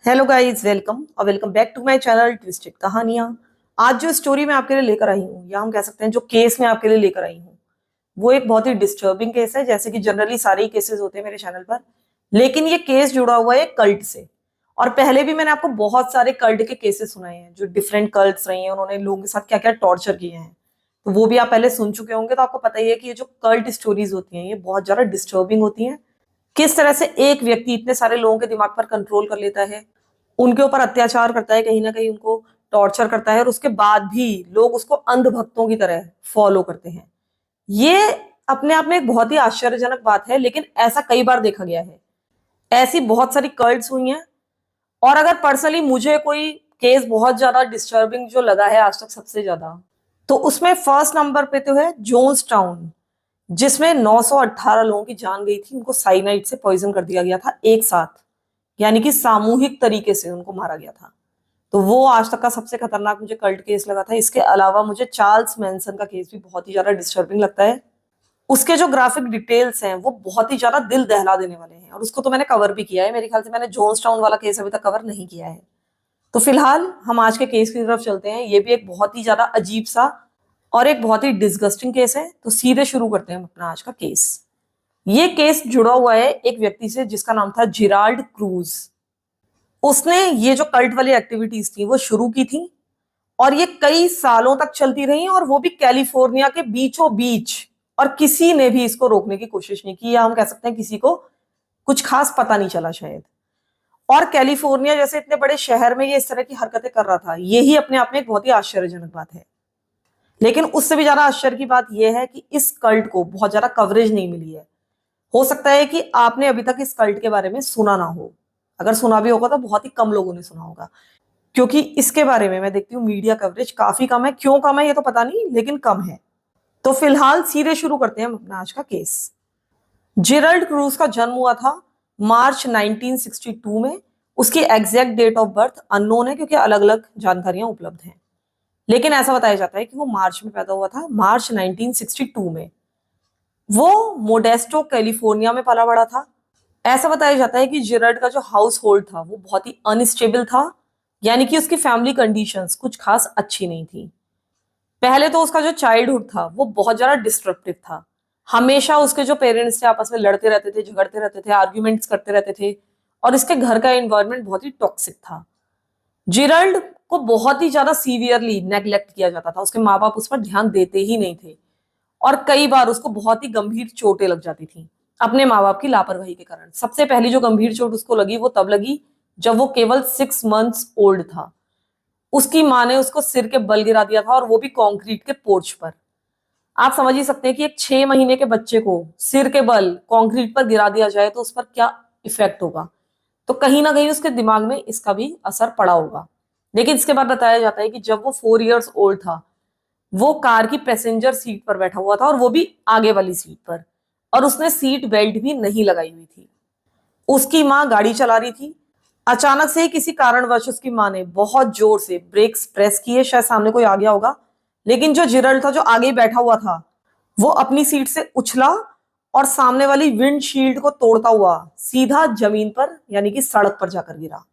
Hello guys, welcome और welcome back to my channel twisted कहानियां। आज जो स्टोरी मैं आपके लिए लेकर आई हूँ, या हम कह सकते हैं जो केस मैं आपके लिए लेकर आई हूँ, वो एक बहुत ही डिस्टर्बिंग केस है। जैसे कि जनरली सारे ही केसेस होते हैं मेरे चैनल पर, लेकिन ये केस जुड़ा हुआ है कल्ट से। और पहले भी मैंने आपको बहुत सारे कल्ट के केसेस सुनाए हैं, जो डिफरेंट कल्ट्स रही हैं, उन्होंने लोगों के साथ क्या क्या टॉर्चर किए हैं। तो वो भी आप पहले सुन चुके होंगे, तो आपको पता ही है कि ये जो कल्ट स्टोरीज होती हैं ये बहुत ज्यादा डिस्टर्बिंग होती हैं। किस तरह से एक व्यक्ति इतने सारे लोगों के दिमाग पर कंट्रोल कर लेता है, उनके ऊपर अत्याचार करता है, कहीं ना कहीं उनको टॉर्चर करता है, और उसके बाद भी लोग उसको अंधभक्तों की तरह फॉलो करते हैं। ये अपने आप में एक बहुत ही आश्चर्यजनक बात है, लेकिन ऐसा कई बार देखा गया है। ऐसी बहुत सारी कल्ट्स हुई हैं। और अगर पर्सनली मुझे कोई केस बहुत ज्यादा डिस्टर्बिंग जो लगा है आज तक सबसे ज्यादा, तो उसमें फर्स्ट नंबर पे तो है जोन्स टाउन, जिसमें 918 लोगों की जान गई थी। उनको साइनाइड से पॉइजन कर दिया गया था एक साथ, यानी कि सामूहिक तरीके से उनको मारा गया था। तो वो आज तक का सबसे खतरनाक मुझे कल्ट केस लगा था। इसके अलावा मुझे चार्ल्स मैनसन का केस भी बहुत ही ज्यादा डिस्टर्बिंग लगता है। उसके जो ग्राफिक डिटेल्स हैं वो बहुत ही ज्यादा दिल दहला देने वाले हैं, और उसको तो मैंने कवर भी किया है। मेरे ख्याल से मैंने जोन्स टाउन वाला केस अभी तक कवर नहीं किया है। तो फिलहाल हम आज के केस की तरफ चलते हैं। ये भी एक बहुत ही ज्यादा अजीब सा और एक बहुत ही डिस्गस्टिंग केस है। तो सीधे शुरू करते हैं हम अपना आज का केस। ये केस जुड़ा हुआ है एक व्यक्ति से जिसका नाम था जिराल्ड क्रूज। उसने ये जो कल्ट वाली एक्टिविटीज थी वो शुरू की थी, और ये कई सालों तक चलती रही, और वो भी कैलिफोर्निया के बीचों बीच। और किसी ने भी इसको रोकने की कोशिश नहीं की, या हम कह सकते हैं किसी को कुछ खास पता नहीं चला शायद। और कैलिफोर्निया जैसे इतने बड़े शहर में ये इस तरह की हरकतें कर रहा था, यही अपने आप में एक बहुत ही आश्चर्यजनक बात है। लेकिन उससे भी ज्यादा आश्चर्य की बात यह है कि इस कल्ट को बहुत ज्यादा कवरेज नहीं मिली है। हो सकता है कि आपने अभी तक इस कल्ट के बारे में सुना ना हो। अगर सुना भी होगा तो बहुत ही कम लोगों ने सुना होगा, क्योंकि इसके बारे में मैं देखती हूँ मीडिया कवरेज काफी कम है। क्यों कम है ये तो पता नहीं, लेकिन कम है। तो फिलहाल सीधे शुरू करते हैं हम अपना आज का केस। जेरल्ड क्रूज का जन्म हुआ था मार्च 1962 में। उसकी exact date of birth unknown है, क्योंकि अलग अलग जानकारियां उपलब्ध हैं। लेकिन ऐसा बताया जाता है कि वो मार्च में पैदा हुआ था, मार्च 1962 में। वो मोडेस्टो कैलिफोर्निया में पला बड़ा था। ऐसा बताया जाता है कि जेरल्ड का जो हाउस होल्ड था वो बहुत ही अनस्टेबल था, यानी कि उसकी फैमिली कंडीशंस कुछ खास अच्छी नहीं थी। पहले तो उसका जो चाइल्डहुड था वो बहुत ज्यादा डिस्ट्रप्टिव था। हमेशा उसके जो पेरेंट्स थे आपस में लड़ते रहते थे, झगड़ते रहते थे, आर्ग्यूमेंट्स करते रहते थे। और इसके घर का एनवायरनमेंट बहुत ही टॉक्सिक था। जेरल्ड को बहुत ही ज्यादा सीवियरली नेग्लेक्ट किया जाता था। उसके माँ बाप उस पर ध्यान देते ही नहीं थे, और कई बार उसको बहुत ही गंभीर चोटें लग जाती थी अपने माँ बाप की लापरवाही के कारण। सबसे पहली जो गंभीर चोट उसको लगी वो तब लगी जब वो केवल 6 मंथ्स ओल्ड था। उसकी माँ ने उसको सिर के बल गिरा दिया था, और वो भी कंक्रीट के पोर्च पर। आप समझ ही सकते हैं कि एक 6 महीने के बच्चे को सिर के बल कंक्रीट पर गिरा दिया जाए तो उस पर क्या इफेक्ट होगा। तो कहीं ना कहीं उसके दिमाग में इसका भी असर पड़ा होगा। लेकिन इसके बाद बताया जाता है कि जब वो 4 इयर्स ओल्ड था, वो कार की पैसेंजर सीट पर बैठा हुआ था, और वो भी आगे वाली सीट पर। और उसने सीट बेल्ट भी नहीं लगाई हुई थी। उसकी माँ गाड़ी चला रही थी। अचानक से ही किसी कारणवश उसकी माँ ने बहुत जोर से ब्रेक्स प्रेस किए, शायद सामने कोई आ गया होगा। लेकिन जो जिरल था, जो आगे बैठा हुआ था, वो अपनी सीट से उछला और सामने वाली विंडशील्ड को तोड़ता हुआ सीधा जमीन पर, यानी कि सड़क पर जाकर गिरा।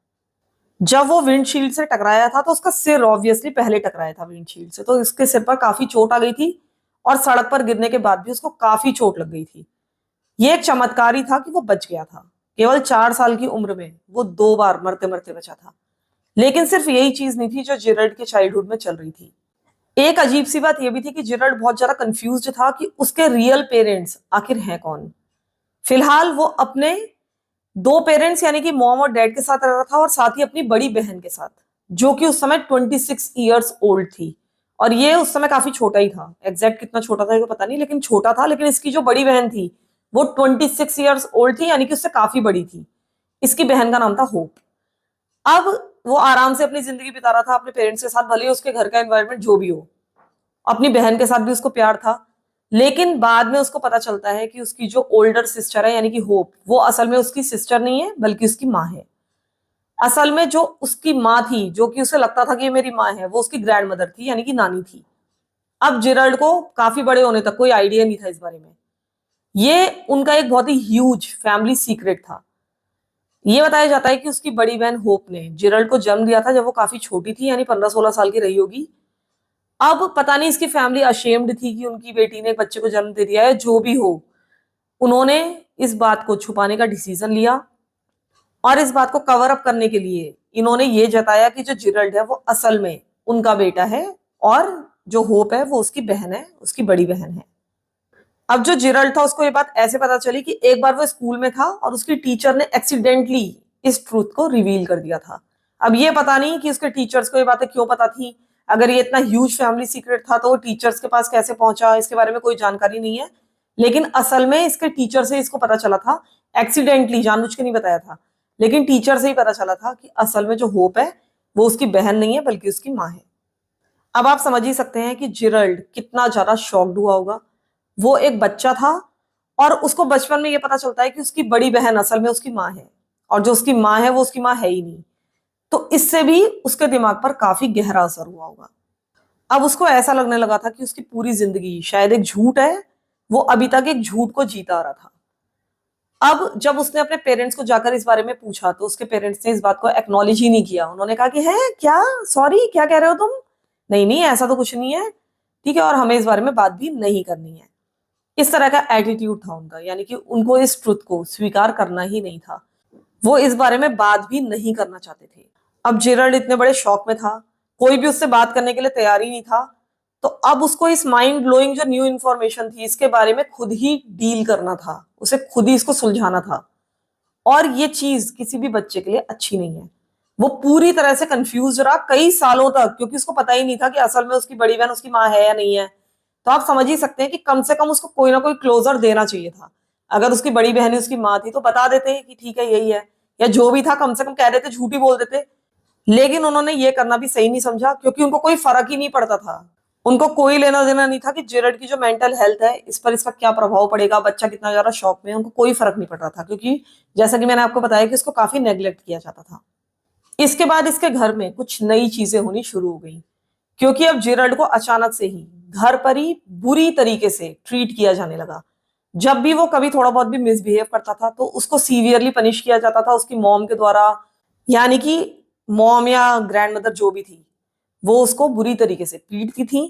जब वो विंडशील्ड से टकराया था तो उसका सिर ऑब्वियसली पहले टकराया था विंडशील्ड से, तो उसके सिर पर काफी चोट आ गई थी। और सड़क पर गिरने के बाद भी उसको काफी चोट लग गई थी। ये एक चमत्कार ही था कि वो बच गया था। केवल 4 साल की उम्र में वो 2 बार मरते मरते बचा था। लेकिन सिर्फ यही चीज नहीं थी जो जेरल्ड के चाइल्डहुड में चल रही थी। एक अजीब सी बात यह भी थी कि जेरल्ड बहुत ज्यादा कंफ्यूज्ड था कि उसके रियल पेरेंट्स आखिर हैं कौन। फिलहाल वो अपने 2 पेरेंट्स यानी कि मॉम और डैड के साथ रह रहा था, और साथ ही अपनी बड़ी बहन के साथ, जो कि उस समय 26 इयर्स ओल्ड थी। और ये उस समय काफी छोटा ही था। एग्जैक्ट कितना छोटा था ये तो पता नहीं, लेकिन छोटा था। लेकिन इसकी जो बड़ी बहन थी वो 26 इयर्स ओल्ड थी, यानी कि उससे काफी बड़ी थी। इसकी बहन का नाम था होप। अब वो आराम से अपनी जिंदगी बिता रहा था अपने पेरेंट्स के साथ, भले ही उसके घर का एनवायरनमेंट जो भी हो। अपनी बहन के साथ भी उसको प्यार था। लेकिन बाद में उसको पता चलता है कि उसकी जो ओल्डर सिस्टर है, यानी कि होप, वो असल में उसकी सिस्टर नहीं है बल्कि उसकी माँ है। असल में जो उसकी माँ थी, जो कि उसे लगता था कि ये मेरी माँ है, वो उसकी ग्रैंड मदर थी, यानी कि नानी थी। अब जेरल्ड को काफी बड़े होने तक कोई आइडिया नहीं था इस बारे में। ये उनका एक बहुत ही ह्यूज फैमिली सीक्रेट था। ये बताया जाता है कि उसकी बड़ी बहन होप ने जेरल्ड को जन्म दिया था जब वो काफी छोटी थी, यानी 15-16 साल की रही होगी। अब पता नहीं इसकी फैमिली अशेम्ड थी कि उनकी बेटी ने एक बच्चे को जन्म दे दिया है, जो भी हो, उन्होंने इस बात को छुपाने का डिसीजन लिया और इस बात को कवर अप करने के लिए इन्होंने ये जताया कि जो जेरल्ड है वो असल में उनका बेटा है और जो होप है वो उसकी बहन है, उसकी बड़ी बहन है। अब जो जेरल्ड था उसको ये बात ऐसे पता चली कि एक बार वो स्कूल में था और उसकी टीचर ने एक्सीडेंटली इस ट्रूथ को रिवील कर दिया था। अब ये पता नहीं कि उसके टीचर्स को ये बातें क्यों पता थी। अगर ये इतना ह्यूज फैमिली सीक्रेट था तो वो टीचर्स के पास कैसे पहुंचा, इसके बारे में कोई जानकारी नहीं है। लेकिन असल में इसके टीचर से इसको पता चला था, एक्सीडेंटली, जानबूझ के नहीं बताया था, लेकिन टीचर से ही पता चला था कि असल में जो होप है वो उसकी बहन नहीं है बल्कि उसकी माँ है। अब आप समझ ही सकते हैं कि जेरल्ड कितना ज्यादा शॉक्ड हुआ होगा। वो एक बच्चा था और उसको बचपन में ये पता चलता है कि उसकी बड़ी बहन असल में उसकी माँ है और जो उसकी माँ है वो उसकी माँ है ही नहीं। तो इससे भी उसके दिमाग पर काफी गहरा असर हुआ होगा। अब उसको ऐसा लगने लगा था कि उसकी पूरी जिंदगी शायद एक झूठ है, वो अभी तक एक झूठ को जीता आ रहा था। अब जब उसने अपने पेरेंट्स को जाकर इस बारे में पूछा तो उसके पेरेंट्स ने इस बात को एक्नॉलेज ही नहीं किया। उन्होंने कहा कि है क्या, सॉरी, क्या कह रहे हो तुम, नहीं नहीं ऐसा तो कुछ नहीं है, ठीक है, और हमें इस बारे में बात भी नहीं करनी है। इस तरह का एटीट्यूड था उनका, यानी कि उनको इस ट्रुथ को स्वीकार करना ही नहीं था, वो इस बारे में बात भी नहीं करना चाहते थे। अब जेरल्ड इतने बड़े शौक में था, कोई भी उससे बात करने के लिए तैयार ही नहीं था। तो अब उसको इस माइंड ब्लोइंग जो न्यू इन्फॉर्मेशन थी इसके बारे में खुद ही डील करना था, उसे खुद ही इसको सुलझाना था। और ये चीज किसी भी बच्चे के लिए अच्छी नहीं है। वो पूरी तरह से कंफ्यूज रहा कई सालों तक, क्योंकि उसको पता ही नहीं था कि असल में उसकी बड़ी बहन उसकी माँ है या नहीं है। तो आप समझ ही सकते हैं कि कम से कम उसको कोई ना कोई क्लोजर देना चाहिए था। अगर उसकी बड़ी बहन उसकी माँ थी तो बता देते कि ठीक है यही है, या जो भी था कम से कम कह देते, झूठी बोल देते। लेकिन उन्होंने ये करना भी सही नहीं समझा, क्योंकि उनको कोई फर्क ही नहीं पड़ता था। उनको कोई लेना देना नहीं था कि जेरड की जो मेंटल हेल्थ है इस पर इसका क्या प्रभाव पड़ेगा, बच्चा कितना ज्यादा शौक में है, उनको कोई फर्क नहीं पड़ रहा था। क्योंकि जैसा कि मैंने आपको बताया कि उसको काफी नेग्लेक्ट किया जाता था। इसके बाद इसके घर में कुछ नई चीजें होनी शुरू हो गई, क्योंकि अब जेरल्ड को अचानक से ही घर पर ही बुरी तरीके से ट्रीट किया जाने लगा। जब भी वो कभी थोड़ा बहुत भी मिसबिहेव करता था तो उसको सीवियरली पनिश किया जाता था उसकी मॉम के द्वारा, यानी कि मॉम या ग्रैंड मदर जो भी थी वो उसको बुरी तरीके से पीटती थी।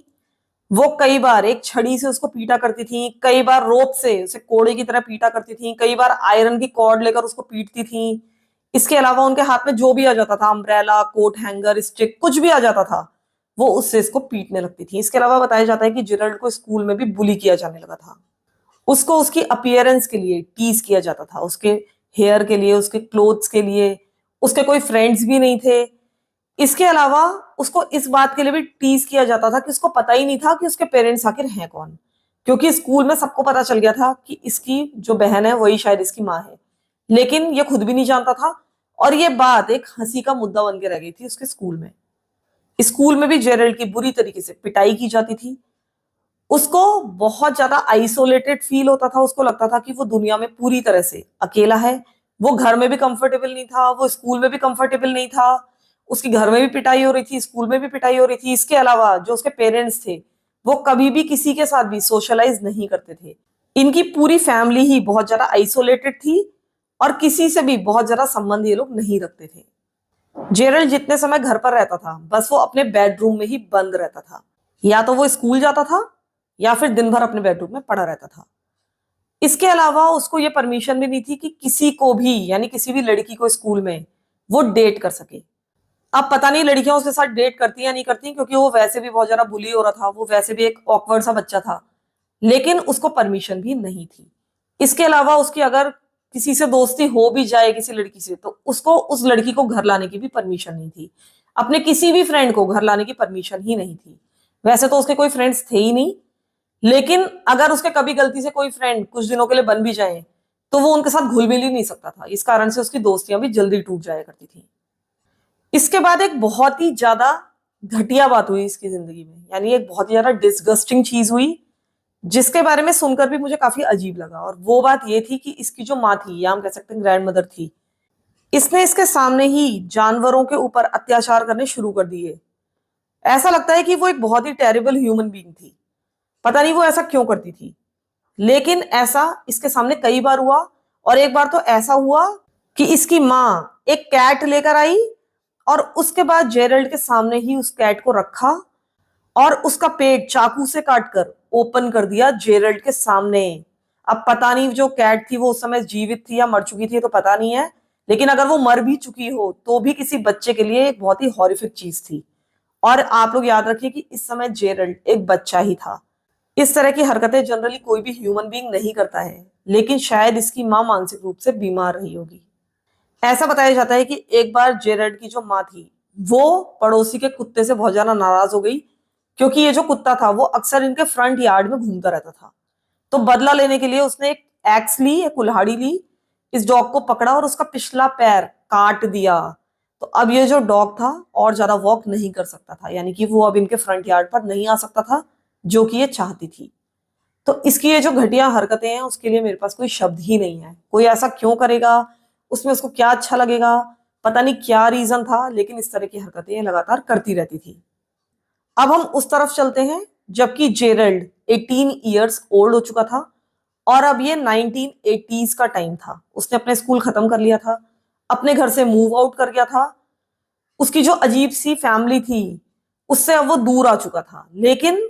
वो कई बार एक छड़ी से उसको पीटा करती थी, कई बार रोप से उसे कोड़े की तरह पीटा करती थी, कई बार आयरन की कॉर्ड लेकर उसको पीटती थी। इसके अलावा उनके हाथ में जो भी आ जाता था, अम्ब्रेला, कोट हैंगर, स्टिक, कुछ भी आ जाता था, वो उससे इसको पीटने लगती थी। इसके अलावा बताया जाता है कि जेरल्ड को स्कूल में भी बुली किया जाने लगा था। उसको उसकी अपीयरेंस के लिए टीज किया जाता था, उसके हेयर के लिए, उसके क्लोथ्स के लिए। उसके कोई फ्रेंड्स भी नहीं थे। इसके अलावा उसको इस बात के लिए भी टीज किया जाता था कि उसको पता ही नहीं था कि उसके पेरेंट्स आखिर हैं कौन, क्योंकि स्कूल में सबको पता चल गया था कि इसकी जो बहन है वही शायद इसकी माँ है, लेकिन ये खुद भी नहीं जानता था। और ये बात एक हंसी का मुद्दा बन के रह गई थी उसके स्कूल में। स्कूल में भी जेरल्ड की बुरी तरीके से पिटाई की जाती थी। उसको बहुत ज्यादा आइसोलेटेड फील होता था, उसको लगता था कि वो दुनिया में पूरी तरह से अकेला है। वो घर में भी कंफर्टेबल नहीं था, वो स्कूल में भी कंफर्टेबल नहीं था। उसकी घर में भी पिटाई हो रही थी, स्कूल में भी पिटाई हो रही थी। इसके अलावा जो उसके पेरेंट्स थे वो कभी भी किसी के साथ भी सोशलाइज नहीं करते थे। इनकी पूरी फैमिली ही बहुत ज्यादा आइसोलेटेड थी और किसी से भी बहुत ज्यादा संबंध ये लोग नहीं रखते थे। जेरल्ड जितने समय घर पर रहता था बस वो अपने बेडरूम में ही बंद रहता था, या तो वो स्कूल जाता था या फिर दिन भर अपने बेडरूम में पड़ा रहता था। इसके अलावा उसको ये परमिशन भी नहीं थी कि किसी को भी, यानी किसी भी लड़की को स्कूल में वो डेट कर सके। अब पता नहीं लड़कियां उसके साथ डेट करती या नहीं करती, क्योंकि वो वैसे भी बहुत ज्यादा बुली हो रहा था, वो वैसे भी एक ऑकवर्ड सा बच्चा था, लेकिन उसको परमिशन भी नहीं थी। इसके अलावा उसकी अगर किसी से दोस्ती हो भी जाए किसी लड़की से तो उसको उस लड़की को घर लाने की भी परमिशन नहीं थी। अपने किसी भी फ्रेंड को घर लाने की परमिशन ही नहीं थी। वैसे तो उसके कोई फ्रेंड्स थे ही नहीं, लेकिन अगर उसके कभी गलती से कोई फ्रेंड कुछ दिनों के लिए बन भी जाए तो वो उनके साथ घुल मिल ही नहीं सकता था। इस कारण से उसकी दोस्तियां भी जल्दी टूट जाया करती थी। इसके बाद एक बहुत ही ज्यादा घटिया बात हुई इसकी जिंदगी में, यानी एक बहुत ही ज्यादा डिस्गस्टिंग चीज हुई जिसके बारे में सुनकर भी मुझे काफी अजीब लगा। और वो बात ये थी कि इसकी जो माँ थी, या हम कह सकते हैं ग्रैंड मदर थी, इसने इसके सामने ही जानवरों के ऊपर अत्याचार करने शुरू कर दिए। ऐसा लगता है कि वो एक बहुत ही टेरिबल ह्यूमन बीइंग थी। पता नहीं वो ऐसा क्यों करती थी, लेकिन ऐसा इसके सामने कई बार हुआ। और एक बार तो ऐसा हुआ कि इसकी माँ एक कैट लेकर आई और उसके बाद जेरल्ड के सामने ही उस कैट को रखा और उसका पेट चाकू से काटकर ओपन कर दिया जेरल्ड के सामने। अब पता नहीं जो कैट थी वो उस समय जीवित थी या मर चुकी थी, तो पता नहीं है, लेकिन अगर वो मर भी चुकी हो तो भी किसी बच्चे के लिए एक बहुत ही हॉरिफिक चीज थी। और आप लोग याद रखिए कि इस समय जेरल्ड एक बच्चा ही था। इस तरह की हरकतें जनरली कोई भी ह्यूमन बीइंग नहीं करता है, लेकिन शायद इसकी माँ मानसिक रूप से बीमार रही होगी। ऐसा बताया जाता है कि एक बार जेरल्ड की जो माँ थी वो पड़ोसी के कुत्ते से बहुत ज्यादा नाराज हो गई, क्योंकि ये जो कुत्ता था वो अक्सर इनके फ्रंट यार्ड में घूमता रहता था। तो बदला लेने के लिए उसने एक एक्स ली, एक कुल्हाड़ी ली, इस डॉग को पकड़ा और उसका पिछला पैर काट दिया। तो अब ये जो डॉग था और ज्यादा वॉक नहीं कर सकता था, यानी कि वो अब इनके फ्रंट यार्ड पर नहीं आ सकता था, जो कि ये चाहती थी। तो इसकी ये जो घटिया हरकतें हैं उसके लिए मेरे पास कोई शब्द ही नहीं है। कोई ऐसा क्यों करेगा, उसमें उसको क्या अच्छा लगेगा, पता नहीं क्या रीजन था, लेकिन इस तरह की हरकतें ये लगातार करती रहती थी। अब हम उस तरफ चलते हैं जबकि जेरल्ड 18 इयर्स ओल्ड हो चुका था और अब ये 1980s का टाइम था। उसने अपने स्कूल खत्म कर लिया था, अपने घर से मूव आउट कर गया था। उसकी जो अजीब सी फैमिली थी उससे अब वो दूर आ चुका था। लेकिन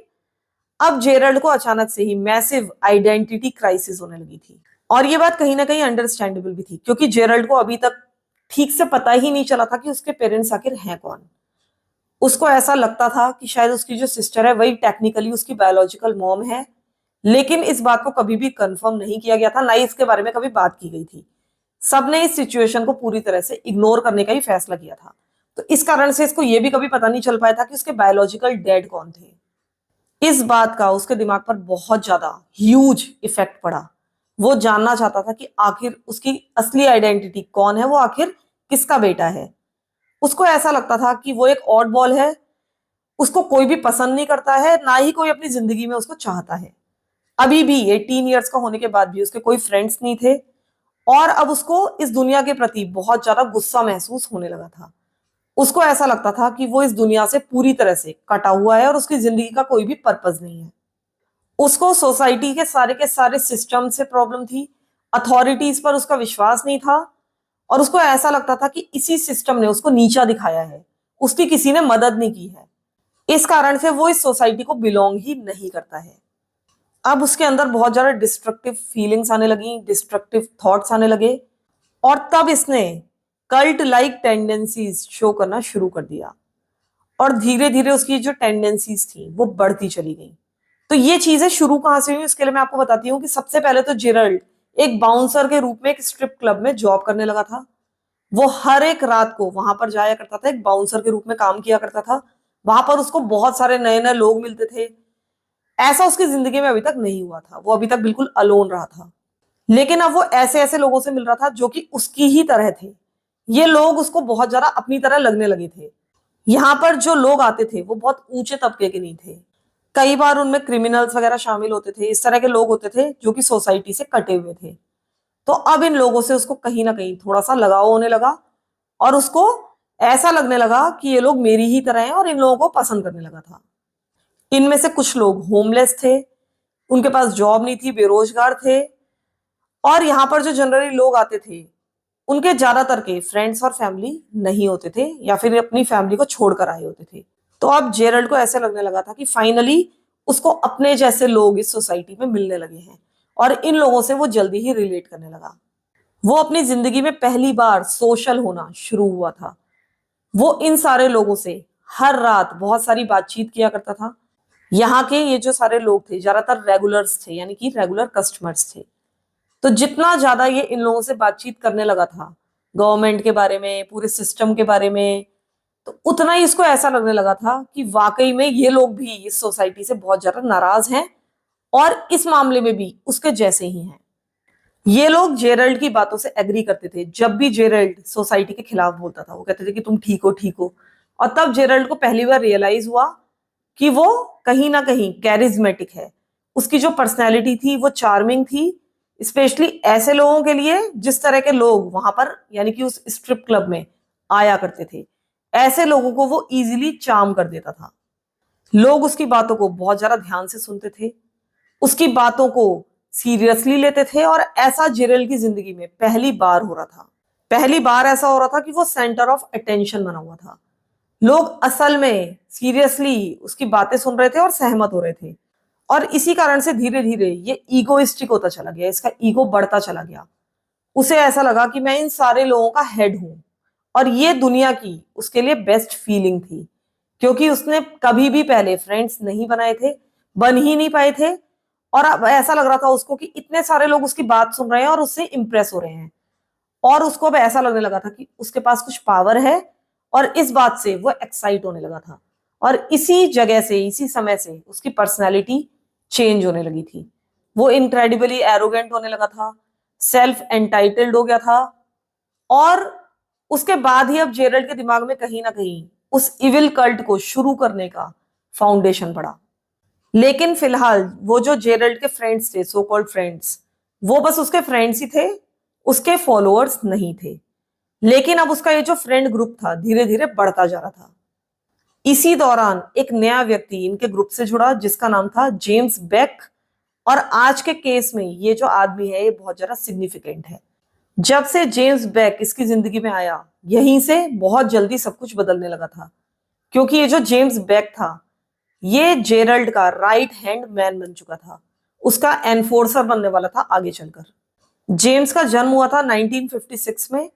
अब जेरल्ड को अचानक से ही मैसिव आइडेंटिटी क्राइसिस होने लगी थी। और ये बात कहीं ना कहीं अंडरस्टैंडेबल भी थी, क्योंकि जेरल्ड को अभी तक ठीक से पता ही नहीं चला था कि उसके पेरेंट्स आखिर हैं कौन। उसको ऐसा लगता था कि शायद उसकी जो सिस्टर है वही टेक्निकली उसकी बायोलॉजिकल मॉम है, लेकिन इस बात को कभी भी कंफर्म नहीं किया गया था, ना ही इसके बारे में कभी बात की गई थी। सबने इस सिचुएशन को पूरी तरह से इग्नोर करने का ही फैसला किया था। तो इस कारण से इसको यह भी कभी पता नहीं चल पाया था कि उसके बायोलॉजिकल डैड कौन थे। इस बात का उसके दिमाग पर बहुत ज्यादा ह्यूज इफेक्ट पड़ा। वो जानना चाहता था कि आखिर उसकी असली आइडेंटिटी कौन है, वो आखिर किसका बेटा है। उसको ऐसा लगता था कि वो एक ऑड बॉल है, उसको कोई भी पसंद नहीं करता है, ना ही कोई अपनी जिंदगी में उसको चाहता है। अभी भी 18 ईयर्स का होने के बाद भी उसके कोई फ्रेंड्स नहीं थे और अब उसको इस दुनिया के प्रति बहुत ज्यादा गुस्सा महसूस होने लगा था। उसको ऐसा लगता था कि वो इस दुनिया से पूरी तरह से कटा हुआ है और उसकी जिंदगी का कोई भी पर्पस नहीं है। उसको सोसाइटी के सारे सिस्टम से प्रॉब्लम थी, अथॉरिटीज पर उसका विश्वास नहीं था और उसको ऐसा लगता था कि इसी सिस्टम ने उसको नीचा दिखाया है, उसकी किसी ने मदद नहीं की है। इस कारण से वो इस सोसाइटी को बिलोंग ही नहीं करता है। अब उसके अंदर बहुत ज्यादा डिस्ट्रक्टिव फीलिंग्स आने लगी, डिस्ट्रक्टिव थॉट्स आने लगे और तब इसने कल्ट लाइक टेंडेंसीज शो करना शुरू कर दिया और धीरे धीरे उसकी जो टेंडेंसीज थी वो बढ़ती चली गई। तो ये चीजें शुरू कहां से हुई उसके लिए मैं आपको बताती हूँ कि सबसे पहले तो जेरल्ड एक बाउंसर के रूप में एक स्ट्रिप क्लब में जॉब करने लगा था। वो हर एक रात को वहां पर जाया करता था, एक बाउंसर के रूप में काम किया करता था। वहां पर उसको बहुत सारे नए नए लोग मिलते थे। ऐसा उसकी जिंदगी में अभी तक नहीं हुआ था, वो अभी तक बिल्कुल अलोन रहा था। लेकिन अब वो ऐसे ऐसे लोगों से मिल रहा था जो कि उसकी ही तरह थे। ये लोग उसको बहुत ज्यादा अपनी तरह लगने लगे थे। यहाँ पर जो लोग आते थे वो बहुत ऊंचे तबके के नहीं थे, कई बार उनमें क्रिमिनल्स वगैरह शामिल होते थे। इस तरह के लोग होते थे जो कि सोसाइटी से कटे हुए थे। तो अब इन लोगों से उसको कहीं ना कहीं थोड़ा सा लगाव होने लगा और उसको ऐसा लगने लगा कि ये लोग मेरी ही तरह हैं और इन लोगों को पसंद करने लगा था। इनमें से कुछ लोग होमलेस थे, उनके पास जॉब नहीं थी, बेरोजगार थे। और यहाँ पर जो जनरली लोग आते थे उनके ज्यादातर के फ्रेंड्स और फैमिली नहीं होते थे या फिर अपनी फैमिली को छोड़कर आए होते थे। तो अब जेरल्ड को ऐसे लगने लगा था कि फाइनली उसको अपने जैसे लोग इस सोसाइटी में मिलने लगे हैं और इन लोगों से वो जल्दी ही रिलेट करने लगा। वो अपनी जिंदगी में पहली बार सोशल होना शुरू हुआ था। वो इन सारे लोगों से हर रात बहुत सारी बातचीत किया करता था। यहाँ के ये जो सारे लोग थे ज्यादातर रेगुलर्स थे, यानी कि रेगुलर कस्टमर्स थे। तो जितना ज्यादा ये इन लोगों से बातचीत करने लगा था गवर्नमेंट के बारे में, पूरे सिस्टम के बारे में, तो उतना ही इसको ऐसा लगने लगा था कि वाकई में ये लोग भी इस सोसाइटी से बहुत ज्यादा नाराज हैं और इस मामले में भी उसके जैसे ही हैं। ये लोग जेरल्ड की बातों से एग्री करते थे। जब भी जेरल्ड सोसाइटी के खिलाफ बोलता था वो कहते थे कि तुम ठीक हो, ठीक हो। और तब जेरल्ड को पहली बार रियलाइज हुआ कि वो कहीं ना कहीं कैरिज्मेटिक है। उसकी जो पर्सनैलिटी थी वो चार्मिंग थी, स्पेशली ऐसे लोगों के लिए जिस तरह के लोग वहां पर यानी कि उस स्ट्रिप क्लब में आया करते थे। ऐसे लोगों को वो इजीली चार्म कर देता था। लोग उसकी बातों को बहुत ज्यादा ध्यान से सुनते थे, उसकी बातों को सीरियसली लेते थे और ऐसा जेरल्ड की जिंदगी में पहली बार हो रहा था। पहली बार ऐसा हो रहा था कि वो सेंटर ऑफ अटेंशन बना हुआ था। लोग असल में सीरियसली उसकी बातें सुन रहे थे और सहमत हो रहे थे। और इसी कारण से धीरे धीरे ये ईगोइस्टिक होता चला गया, इसका ईगो बढ़ता चला गया। उसे ऐसा लगा कि मैं इन सारे लोगों का हेड हूं और ये दुनिया की उसके लिए बेस्ट फीलिंग थी, क्योंकि उसने कभी भी पहले फ्रेंड्स नहीं बनाए थे, बन ही नहीं पाए थे। और अब ऐसा लग रहा था उसको कि इतने सारे लोग उसकी बात सुन रहे हैं और उससे इंप्रेस हो रहे हैं। और उसको अब ऐसा लगने लगा था कि उसके पास कुछ पावर है, और इस बात से वो एक्साइट होने लगा था। और इसी जगह से, इसी समय से उसकी पर्सनैलिटी चेंज होने लगी थी। वो इनक्रेडिबली एरोगेंट होने लगा था, सेल्फ एंटाइटल्ड हो गया था। और उसके बाद ही अब जेरल्ड के दिमाग में कहीं ना कहीं उस इविल कल्ट को शुरू करने का फाउंडेशन पड़ा। लेकिन फिलहाल वो जो जेरल्ड के फ्रेंड्स थे, सो कॉल्ड फ्रेंड्स, वो बस उसके फ्रेंड्स ही थे, उसके फॉलोअर्स नहीं थे। लेकिन अब उसका ये जो फ्रेंड ग्रुप था धीरे धीरे बढ़ता जा रहा था। इसी दौरान एक नया व्यक्ति इनके ग्रुप से जुड़ा जिसका नाम था जेम्स बेक। और आज के केस में ये जो आदमी है ये बहुत ज्यादा सिग्निफिकेंट है। जब से जेम्स बेक इसकी जिंदगी में आया, यहीं से बहुत जल्दी सब कुछ बदलने लगा था। क्योंकि ये जो जेम्स बेक था, ये जेरल्ड का राइट हैंड मैन बन चुका था, उसका एनफोर्सर बनने वाला था आगे चलकर। जेम्स का जन्म हुआ था 1956 में,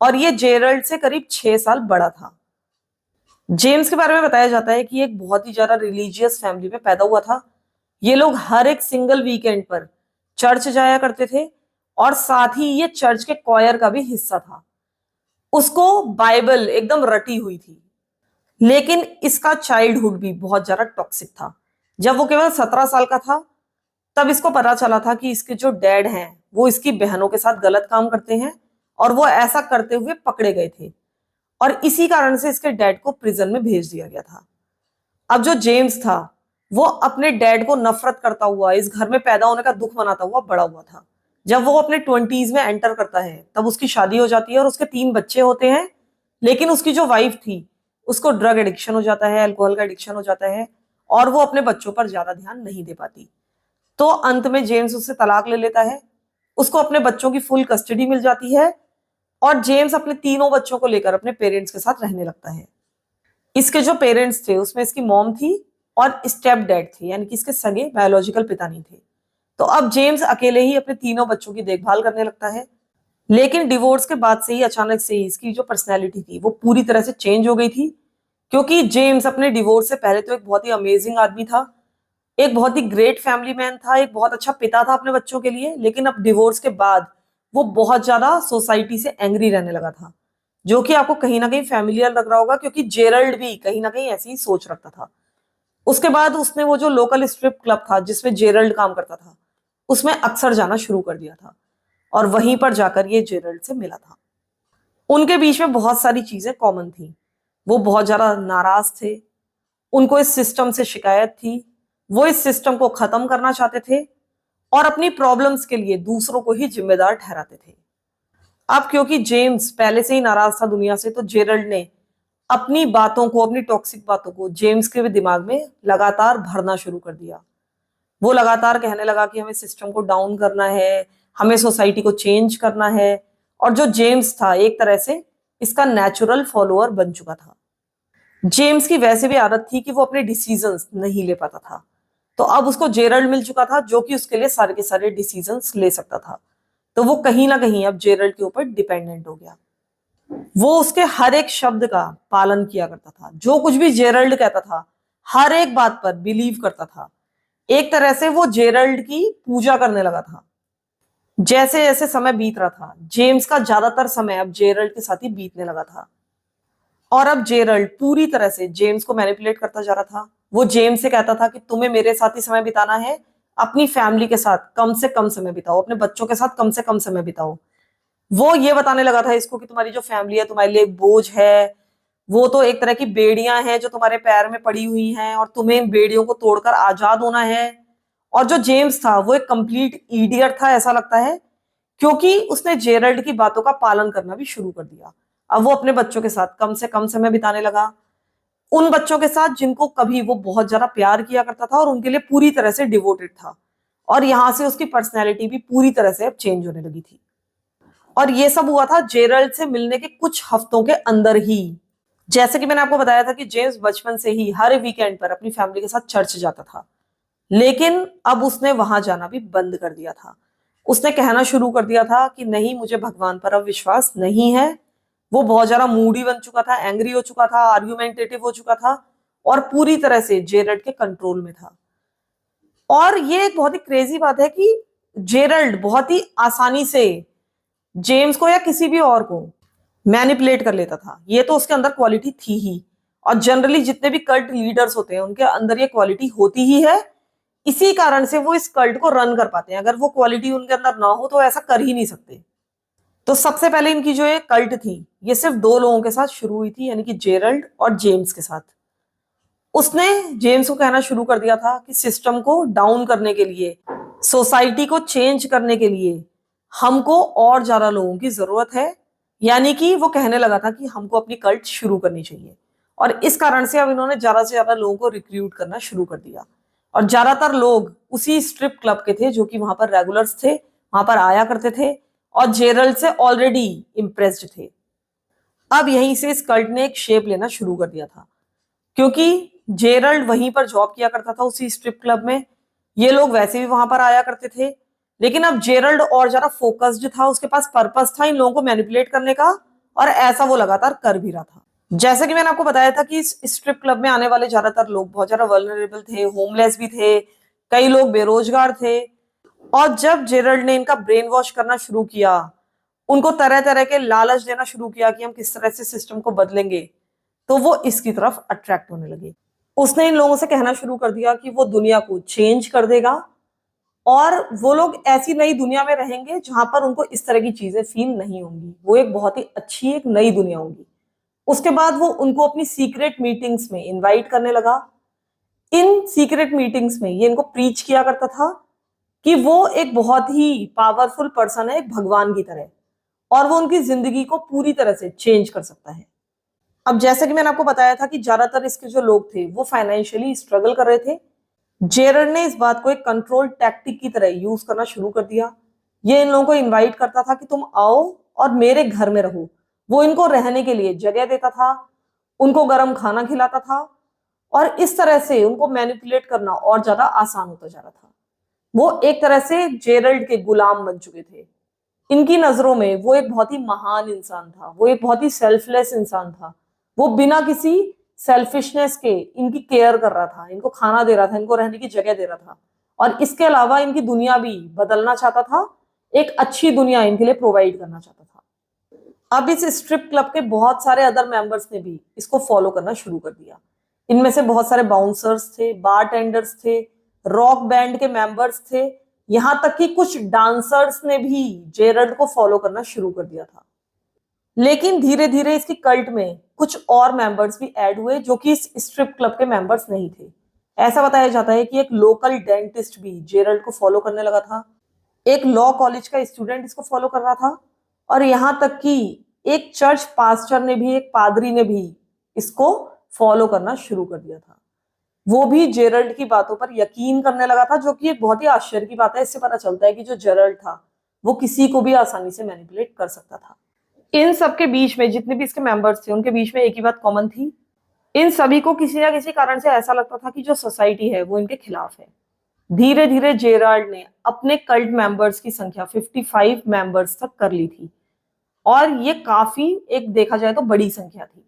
और ये जेरल्ड से करीब 6 साल बड़ा था। जेम्स के बारे में बताया जाता है कि एक बहुत ही ज्यादा रिलीजियस फैमिली में पैदा हुआ था। ये लोग हर एक सिंगल वीकेंड पर चर्च जाया करते थे, और साथ ही ये चर्च के कॉयर का भी हिस्सा था। उसको बाइबल एकदम रटी हुई थी। लेकिन इसका चाइल्डहुड भी बहुत ज्यादा टॉक्सिक था। जब वो केवल 17 साल का था, तब इसको पता चला था कि इसके जो डैड हैं वो इसकी बहनों के साथ गलत काम करते हैं, और वो ऐसा करते हुए पकड़े गए थे। और इसी कारण से इसके डैड को प्रिजन में भेज दिया गया था। अब जो जेम्स था, वो अपने डैड को नफरत करता हुआ, इस घर में पैदा होने का दुख मनाता हुआ बड़ा हुआ था। जब वो अपने 20s में एंटर करता है, तब उसकी शादी हो जाती है और उसके 3 बच्चे होते हैं। लेकिन उसकी जो वाइफ थी, उसको ड्रग एडिक्शन हो जाता है, अल्कोहल का एडिक्शन हो जाता है, और वो अपने बच्चों पर ज्यादा ध्यान नहीं दे पाती। तो अंत में जेम्स उससे तलाक ले लेता है। उसको अपने बच्चों की फुल कस्टडी मिल जाती है, और जेम्स अपने तीनों बच्चों को लेकर अपने पेरेंट्स के साथ रहने लगता है। इसके जो पेरेंट्स थे उसमें इसकी मॉम थी और स्टेप डैड थे, यानी कि इसके सगे बायोलॉजिकल पिता नहीं थे। तो अब जेम्स अकेले ही अपने तीनों बच्चों की देखभाल करने लगता है। लेकिन डिवोर्स के बाद से ही अचानक से ही इसकी जो पर्सनैलिटी थी वो पूरी तरह से चेंज हो गई थी। क्योंकि जेम्स अपने डिवोर्स से पहले तो एक बहुत ही अमेजिंग आदमी था, एक बहुत ही ग्रेट फैमिली मैन था, एक बहुत अच्छा पिता था अपने बच्चों के लिए। लेकिन अब डिवोर्स के बाद वो बहुत ज्यादा सोसाइटी से एंग्री रहने लगा था, जो कि आपको कहीं ना कहीं फैमिलियर लग रहा होगा, क्योंकि जेरल्ड भी कहीं ना कहीं ऐसी ही सोच रखता था। उसके बाद उसने वो जो लोकल स्ट्रिप क्लब था जिसमें जेरल्ड काम करता था, उसमें अक्सर जाना शुरू कर दिया था, और वहीं पर जाकर ये जेरल्ड से मिला था। उनके बीच में बहुत सारी चीजें कॉमन थी। वो बहुत ज्यादा नाराज थे, उनको इस सिस्टम से शिकायत थी, वो इस सिस्टम को खत्म करना चाहते थे, और अपनी प्रॉब्लम्स के लिए दूसरों को ही जिम्मेदार ठहराते थे। अब क्योंकि जेम्स पहले से ही नाराज था दुनिया से, तो जेरल्ड ने अपनी बातों को, अपनी टॉक्सिक बातों को जेम्स के दिमाग में लगातार भरना शुरू कर दिया। वो लगातार कहने लगा कि हमें सिस्टम को डाउन करना है, हमें सोसाइटी को चेंज करना है। और जो जेम्स था एक तरह से इसका नेचुरल फॉलोअर बन चुका था। जेम्स की वैसे भी आदत थी कि वो अपने डिसीजंस नहीं ले पाता था, तो अब उसको जेरल्ड मिल चुका था जो कि उसके लिए सारे के सारे डिसीजंस ले सकता था। तो वो कहीं ना कहीं अब जेरल्ड के ऊपर डिपेंडेंट हो गया। वो उसके हर एक शब्द का पालन किया करता था, जो कुछ भी जेरल्ड कहता था हर एक बात पर बिलीव करता था। एक तरह से वो जेरल्ड की पूजा करने लगा था। जैसे जैसे समय बीत रहा था, जेम्स का ज्यादातर समय अब जेरल्ड के साथ ही बीतने लगा था। और अब जेरल्ड पूरी तरह से जेम्स को मैनिपुलेट करता जा रहा था। वो जेम्स से कहता था कि तुम्हें मेरे साथ ही समय बिताना है, अपनी फैमिली के साथ कम से कम समय बिताओ, अपने बच्चों के साथ कम से कम समय बिताओ। वो ये बताने लगा था इसको कि तुम्हारी जो फैमिली है तुम्हारे लिए एक बोझ है, वो तो एक तरह की बेड़ियां हैं जो तुम्हारे पैर में पड़ी हुई हैं, और तुम्हें इन बेड़ियों को तोड़कर आजाद होना है। और जो जेम्स था वो एक कंप्लीट इडियट था ऐसा लगता है, क्योंकि उसने जेरल्ड की बातों का पालन करना भी शुरू कर दिया। अब वो अपने बच्चों के साथ कम से कम समय बिताने लगा, उन बच्चों के साथ जिनको कभी वो बहुत ज्यादा प्यार किया करता था और उनके लिए पूरी तरह से डिवोटेड था। और यहां से उसकी पर्सनैलिटी भी पूरी तरह से अब चेंज होने लगी थी। और ये सब हुआ था जेरल्ड से मिलने के कुछ हफ्तों के अंदर ही। जैसे कि मैंने आपको बताया था कि जेम्स बचपन से ही हर वीकेंड पर अपनी फैमिली के साथ चर्च जाता था, लेकिन अब उसने वहां जाना भी बंद कर दिया था। उसने कहना शुरू कर दिया था कि नहीं, मुझे भगवान पर अब विश्वास नहीं है। वो बहुत ज्यादा मूडी बन चुका था, एंग्री हो चुका था, आर्ग्यूमेंटेटिव हो चुका था और पूरी तरह से जेरल्ड के कंट्रोल में था। और ये एक बहुत ही क्रेजी बात है कि जेरल्ड बहुत ही आसानी से जेम्स को या किसी भी और को मैनिपुलेट कर लेता था। ये तो उसके अंदर क्वालिटी थी ही, और जनरली जितने भी कल्ट लीडर्स होते हैं उनके अंदर ये क्वालिटी होती ही है। इसी कारण से वो इस कल्ट को रन कर पाते हैं। अगर वो क्वालिटी उनके अंदर ना हो तो ऐसा कर ही नहीं सकते। तो सबसे पहले इनकी जो ये कल्ट थी, ये सिर्फ दो लोगों के साथ शुरू हुई थी, यानी कि जेरल्ड और जेम्स के साथ। उसने जेम्स को कहना शुरू कर दिया था कि सिस्टम को डाउन करने के लिए, सोसाइटी को चेंज करने के लिए हमको और ज्यादा लोगों की जरूरत है। यानी कि वो कहने लगा था कि हमको अपनी कल्ट शुरू करनी चाहिए, और इस कारण से अब इन्होंने ज्यादा से ज्यादा लोगों को रिक्रूट करना शुरू कर दिया। और ज्यादातर लोग उसी स्ट्रिप क्लब के थे जो कि वहां पर रेगुलर्स थे, वहां पर आया करते थे और जेरल्ड से ऑलरेडी इम्प्रेस्ड थे। अब यहीं से इस कल्ट ने एक शेप लेना शुरू कर दिया था, क्योंकि जेरल्ड वहीं पर जॉब किया करता था उसी स्ट्रिप क्लब में। ये लोग वैसे भी वहां पर आया करते थे, लेकिन अब जेरल्ड और ज्यादा फोकस्ड था, उसके पास पर्पस था इन लोगों को मैनिपुलेट करने का, और ऐसा वो लगातार कर भी रहा था। जैसे कि मैंने आपको बताया था कि इस स्ट्रिप क्लब में आने वाले ज्यादातर लोग बहुत ज्यादा वल्नरेबल थे, होमलेस भी थे, कई लोग बेरोजगार थे। और जब जेरल्ड ने इनका ब्रेन वॉश करना शुरू किया, उनको तरह तरह के लालच देना शुरू किया कि हम किस तरह से सिस्टम को बदलेंगे, तो वो इसकी तरफ अट्रैक्ट होने लगे। उसने इन लोगों से कहना शुरू कर दिया कि वो दुनिया को चेंज कर देगा, और वो लोग ऐसी नई दुनिया में रहेंगे जहां पर उनको इस तरह की चीजें फील नहीं होंगी। वो एक बहुत ही अच्छी एक नई दुनिया होगी। उसके बाद वो उनको अपनी सीक्रेट मीटिंग्स में इनवाइट करने लगा। इन सीक्रेट मीटिंग्स में ये इनको प्रीच किया करता था कि वो एक बहुत ही पावरफुल पर्सन है, एक भगवान की तरह, और वो उनकी जिंदगी को पूरी तरह से चेंज कर सकता है। अब जैसे कि मैंने आपको बताया था कि ज्यादातर इसके जो लोग थे वो फाइनेंशियली स्ट्रगल कर रहे थे। जेरर ने इस बात को एक कंट्रोल टैक्टिक की तरह यूज करना शुरू कर दिया। ये इन लोगों को इनवाइट करता था कि तुम आओ और मेरे घर में रहो। वो इनको रहने के लिए जगह देता था, उनको गर्म खाना खिलाता था, और इस तरह से उनको मैनिपुलेट करना और ज्यादा आसान होता जा रहा था। वो एक तरह से जेरल्ड के गुलाम बन चुके थे। इनकी नजरों में वो एक बहुत ही महान इंसान था, वो एक बहुत ही सेल्फलेस इंसान था। वो बिना किसी सेल्फिशनेस के इनकी केयर कर रहा था, इनको खाना दे रहा था, इनको रहने की जगह दे रहा था, और इसके अलावा इनकी दुनिया भी बदलना चाहता था, एक अच्छी दुनिया इनके लिए प्रोवाइड करना चाहता था। अब इस स्ट्रिप क्लब के बहुत सारे अदर मेंबर्स ने भी इसको फॉलो करना शुरू कर दिया। इनमें से बहुत सारे बाउंसर्स थे, बारटेंडर्स थे, रॉक बैंड के मेंबर्स थे, यहां तक कि कुछ डांसर्स ने भी जेरल्ड को फॉलो करना शुरू कर दिया था। लेकिन धीरे धीरे इसकी कल्ट में कुछ और मेंबर्स भी ऐड हुए जो कि इस स्ट्रिप क्लब के मेंबर्स नहीं थे। ऐसा बताया जाता है कि एक लोकल डेंटिस्ट भी जेरल्ड को फॉलो करने लगा था, एक लॉ कॉलेज का स्टूडेंट इसको फॉलो कर रहा था, और यहां तक कि एक चर्च पास्टर ने भी, एक पादरी ने भी इसको फॉलो करना शुरू कर दिया था। वो भी जेरल्ड की बातों पर यकीन करने लगा था, जो कि एक बहुत ही आश्चर्य की बात है। इससे पता चलता है कि जो जेरल्ड था वो किसी को भी आसानी से मैनिपुलेट कर सकता था। इन सबके बीच में जितने भी इसके मेंबर्स थे उनके बीच में एक ही बात कॉमन थी। इन सभी को किसी ना किसी कारण से ऐसा लगता था कि जो सोसाइटी है वो इनके खिलाफ है। धीरे धीरे जेराल्ड ने अपने कल्ट मेंबर्स की संख्या 55 मेंबर्स तक कर ली थी, और ये काफी एक देखा जाए तो बड़ी संख्या थी।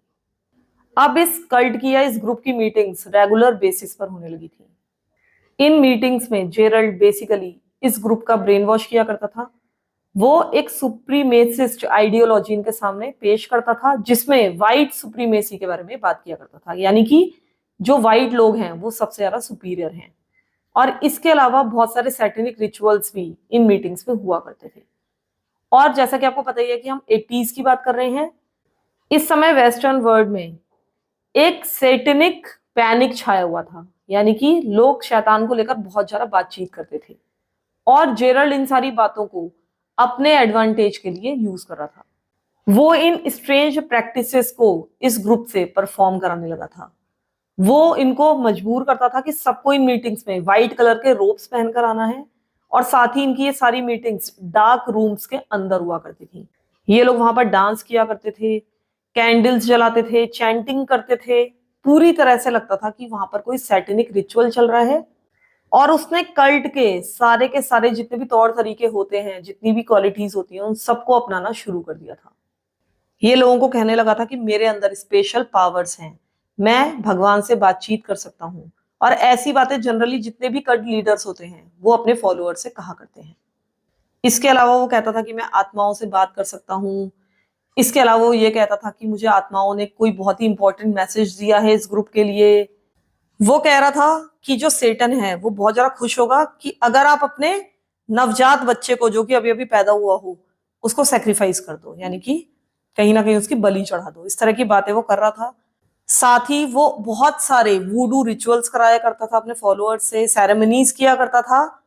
अब इस कल्ट की या इस ग्रुप की मीटिंग्स रेगुलर बेसिस पर होने लगी थी। इन मीटिंग्स में जेराल्ड बेसिकली इस ग्रुप का ब्रेन वॉश किया करता था। वो एक सुप्रीमेसिस्ट आइडियोलॉजी इनके सामने पेश करता था, जिसमें व्हाइट सुप्रीमेसी के बारे में बात किया करता था, यानी कि जो व्हाइट लोग हैं वो सबसे ज्यादा सुपीरियर हैं। और इसके अलावा बहुत सारे सैटेनिक रिचुअल्स भी इन मीटिंग्स में हुआ करते थे। और जैसा कि आपको पता ही है कि हम 80s की बात कर रहे हैं, इस समय वेस्टर्न वर्ल्ड में एक सैटेनिक पैनिक छाया हुआ था, यानी कि लोग शैतान को लेकर बहुत ज्यादा बातचीत करते थे, और जेरल्ड इन सारी बातों को अपने एडवांटेज के लिए यूज कर रहा था। वो इन स्ट्रेंज प्रैक्टिसेस को इस ग्रुप से परफॉर्म कराने लगा था। वो इनको मजबूर करता था कि सबको इन मीटिंग्स में व्हाइट कलर के रोब्स पहनकर आना है, और साथ ही इनकी ये सारी मीटिंग्स डार्क रूम्स के अंदर हुआ करती थी। ये लोग वहां पर डांस किया करते थे, कैंडल्स जलाते थे, चैंटिंग करते थे। पूरी तरह से लगता था कि वहां पर कोई सैटेनिक रिचुअल चल रहा है। और उसने कल्ट के सारे जितने भी तौर तरीके होते हैं, जितनी भी क्वालिटीज होती हैं, उन सबको अपनाना शुरू कर दिया था। ये लोगों को कहने लगा था कि मेरे अंदर स्पेशल पावर्स हैं, मैं भगवान से बातचीत कर सकता हूँ। और ऐसी बातें जनरली जितने भी कल्ट लीडर्स होते हैं वो अपने फॉलोअर्स से कहा करते हैं। इसके अलावा वो कहता था कि मैं आत्माओं से बात कर सकता हूँ। इसके अलावा वो ये कहता था कि मुझे आत्माओं ने कोई बहुत ही इंपॉर्टेंट मैसेज दिया है इस ग्रुप के लिए। वो कह रहा था कि जो सेटन है वो बहुत ज्यादा खुश होगा कि अगर आप अपने नवजात बच्चे को, जो कि अभी अभी पैदा हुआ हो, उसको सेक्रीफाइस कर दो, यानी कि कहीं ना कहीं उसकी बलि चढ़ा दो। इस तरह की बातें वो कर रहा था। साथ ही वो बहुत सारे वूडू रिचुअल्स कराया करता था अपने फॉलोअर्स से, सेरेमनीज किया करता था,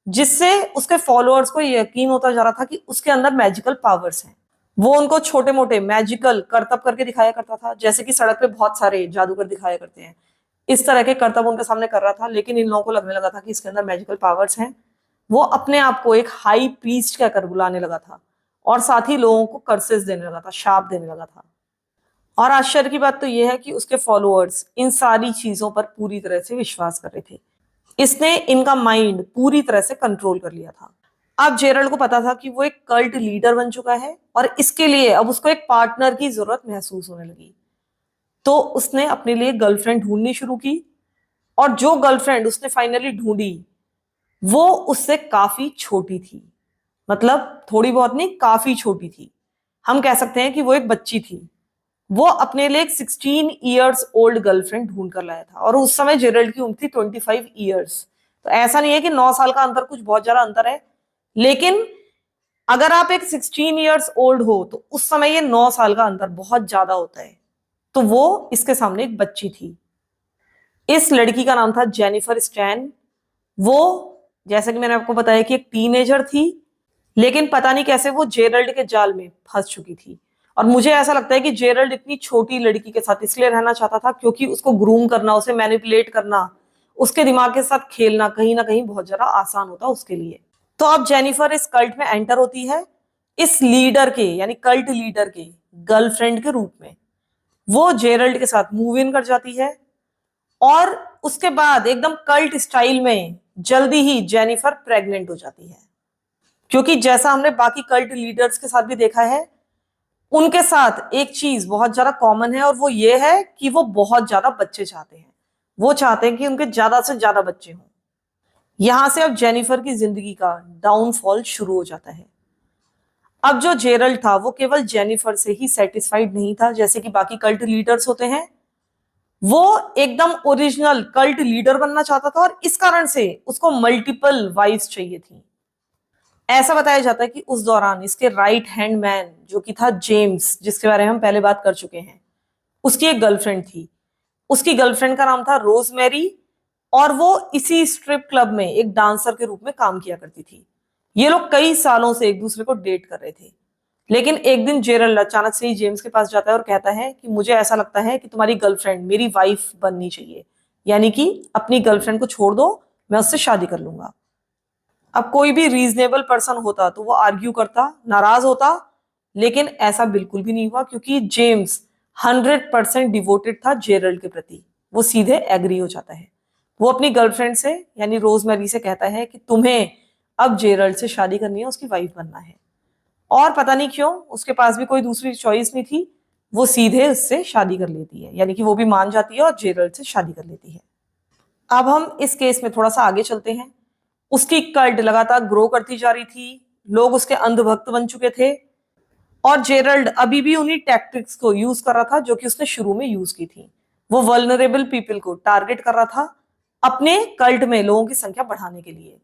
जिससे उसके फॉलोअर्स को यकीन होता जा रहा था कि उसके अंदर मैजिकल पावर्स हैं। वो उनको छोटे मोटे मैजिकल करतब करके दिखाया करता था, जैसे कि सड़क पे बहुत सारे जादूगर दिखाया करते हैं। इस तरह के करतब उनके सामने कर रहा था, लेकिन इन लोगों को लगने लगा था कि इसके अंदर मैजिकल पावर्स हैं। वो अपने आप को एक हाई प्रीस्ट कहकर बुलाने लगा था, और साथ ही लोगों को कर्सेस देने लगा था, शाप देने लगा था। और आश्चर्य की बात तो यह है कि उसके फॉलोअर्स इन सारी चीजों पर पूरी तरह से विश्वास कर रहे थे। इसने इनका माइंड पूरी तरह से कंट्रोल कर लिया था। अब जेरल्ड को पता था कि वो एक कल्ट लीडर बन चुका है, और इसके लिए अब उसको एक पार्टनर की जरूरत महसूस होने लगी। तो उसने अपने लिए गर्लफ्रेंड ढूंढनी शुरू की, और जो गर्लफ्रेंड उसने फाइनली ढूंढी वो उससे काफी छोटी थी। मतलब थोड़ी बहुत नहीं, काफी छोटी थी। हम कह सकते हैं कि वो एक बच्ची थी। वो अपने लिए एक 16 ईयर्स ओल्ड गर्लफ्रेंड ढूंढ कर लाया था, और उस समय जेरल्ड की उम्र थी 25 ईयर्स। तो ऐसा नहीं है कि 9 साल का अंतर कुछ बहुत ज्यादा अंतर है, लेकिन अगर आप एक 16 ईयर्स ओल्ड हो तो उस समय ये 9 साल का अंतर बहुत ज्यादा होता है। तो वो इसके सामने एक बच्ची थी। इस लड़की का नाम था जेनिफर स्टैन। वो, जैसा कि मैंने आपको बताया, कि एक टीनेजर थी, लेकिन पता नहीं कैसे वो जेरल्ड के जाल में फंस चुकी थी। और मुझे ऐसा लगता है कि जेरल्ड इतनी छोटी लड़की के साथ इसलिए रहना चाहता था क्योंकि उसको ग्रूम करना, उसे मैनिपुलेट करना, उसके दिमाग के साथ खेलना कहीं ना कहीं बहुत ज्यादा आसान होता उसके लिए। तो अब जेनिफर इस कल्ट में एंटर होती है, इस लीडर के, यानी कल्ट लीडर के गर्लफ्रेंड के रूप में। वो जेरल्ड के साथ मूव इन कर जाती है, और उसके बाद एकदम कल्ट स्टाइल में जल्दी ही जेनिफर प्रेग्नेंट हो जाती है। क्योंकि जैसा हमने बाकी कल्ट लीडर्स के साथ भी देखा है, उनके साथ एक चीज बहुत ज्यादा कॉमन है, और वो ये है कि वो बहुत ज्यादा बच्चे चाहते हैं। वो चाहते हैं कि उनके ज्यादा से ज्यादा बच्चे हों। यहां से अब जेनिफर की जिंदगी का डाउनफॉल शुरू हो जाता है। अब जो जेरल्ड था वो केवल जेनिफर से ही सेटिस्फाइड नहीं था, जैसे कि बाकी कल्ट लीडर्स होते हैं। वो एकदम ओरिजिनल कल्ट लीडर बनना चाहता था, और इस कारण से उसको मल्टीपल वाइफ्स चाहिए थी। ऐसा बताया जाता है कि उस दौरान इसके राइट हैंड मैन, जो कि था जेम्स, जिसके बारे में हम पहले बात कर चुके हैं, उसकी एक गर्लफ्रेंड थी। उसकी गर्लफ्रेंड का नाम था रोजमेरी, और वो इसी स्ट्रिप क्लब में एक डांसर के रूप में काम किया करती थी। ये लोग कई सालों से एक दूसरे को डेट कर रहे थे। लेकिन एक दिन जेरल्ड अचानक से ही जेम्स के पास जाता है और कहता है कि मुझे ऐसा लगता है कि तुम्हारी गर्लफ्रेंड मेरी वाइफ बननी चाहिए, यानी कि अपनी गर्लफ्रेंड को छोड़ दो, मैं उससे शादी कर लूंगा। अब कोई भी रीजनेबल पर्सन होता तो वो आर्ग्यू करता, नाराज होता, लेकिन ऐसा बिल्कुल भी नहीं हुआ, क्योंकि जेम्स 100% डिवोटेड था जेरल्ड के प्रति। वो सीधे एग्री हो जाता है। वो अपनी गर्लफ्रेंड से, यानी रोजमेरी से कहता है कि तुम्हें अब जेरल्ड से शादी करनी है, उसकी वाइफ बनना है। और पता नहीं क्यों उसके पास भी कोई दूसरी चॉइस नहीं थी, वो सीधे उससे शादी कर लेती है, यानी कि वो भी मान जाती है और जेरल्ड से शादी कर लेती है। अब हम इस केस में थोड़ा सा आगे चलते हैं। उसकी कल्ट लगातार ग्रो करती जा रही थी, लोग उसके अंधभक्त बन चुके थे, और जेरल्ड अभी भी उन्हीं टैक्टिक्स को यूज कर रहा था जो कि उसने शुरू में यूज की थी। वो वल्नरेबल पीपल को टारगेट कर रहा था अपने कल्ट में लोगों की संख्या बढ़ाने के लिए।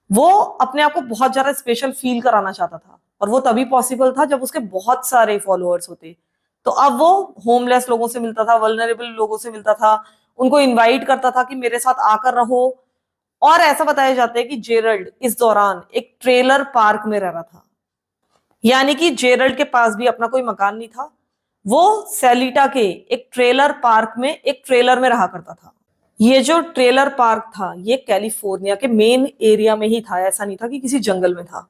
वो अपने आप को बहुत ज्यादा स्पेशल फील कराना चाहता था, और वो तभी पॉसिबल था जब उसके बहुत सारे फॉलोअर्स होते। तो अब वो होमलेस लोगों से मिलता था, वल्नरेबल लोगों से मिलता था, उनको इनवाइट करता था कि मेरे साथ आकर रहो। और ऐसा बताया जाता है कि जेरल्ड इस दौरान एक ट्रेलर पार्क में रह रहा था, यानी कि जेरल्ड के पास भी अपना कोई मकान नहीं था। वो सेलिटा के एक ट्रेलर पार्क में एक ट्रेलर में रहा करता था। ये जो ट्रेलर पार्क था ये कैलिफोर्निया के मेन एरिया में ही था, ऐसा नहीं था कि किसी जंगल में था।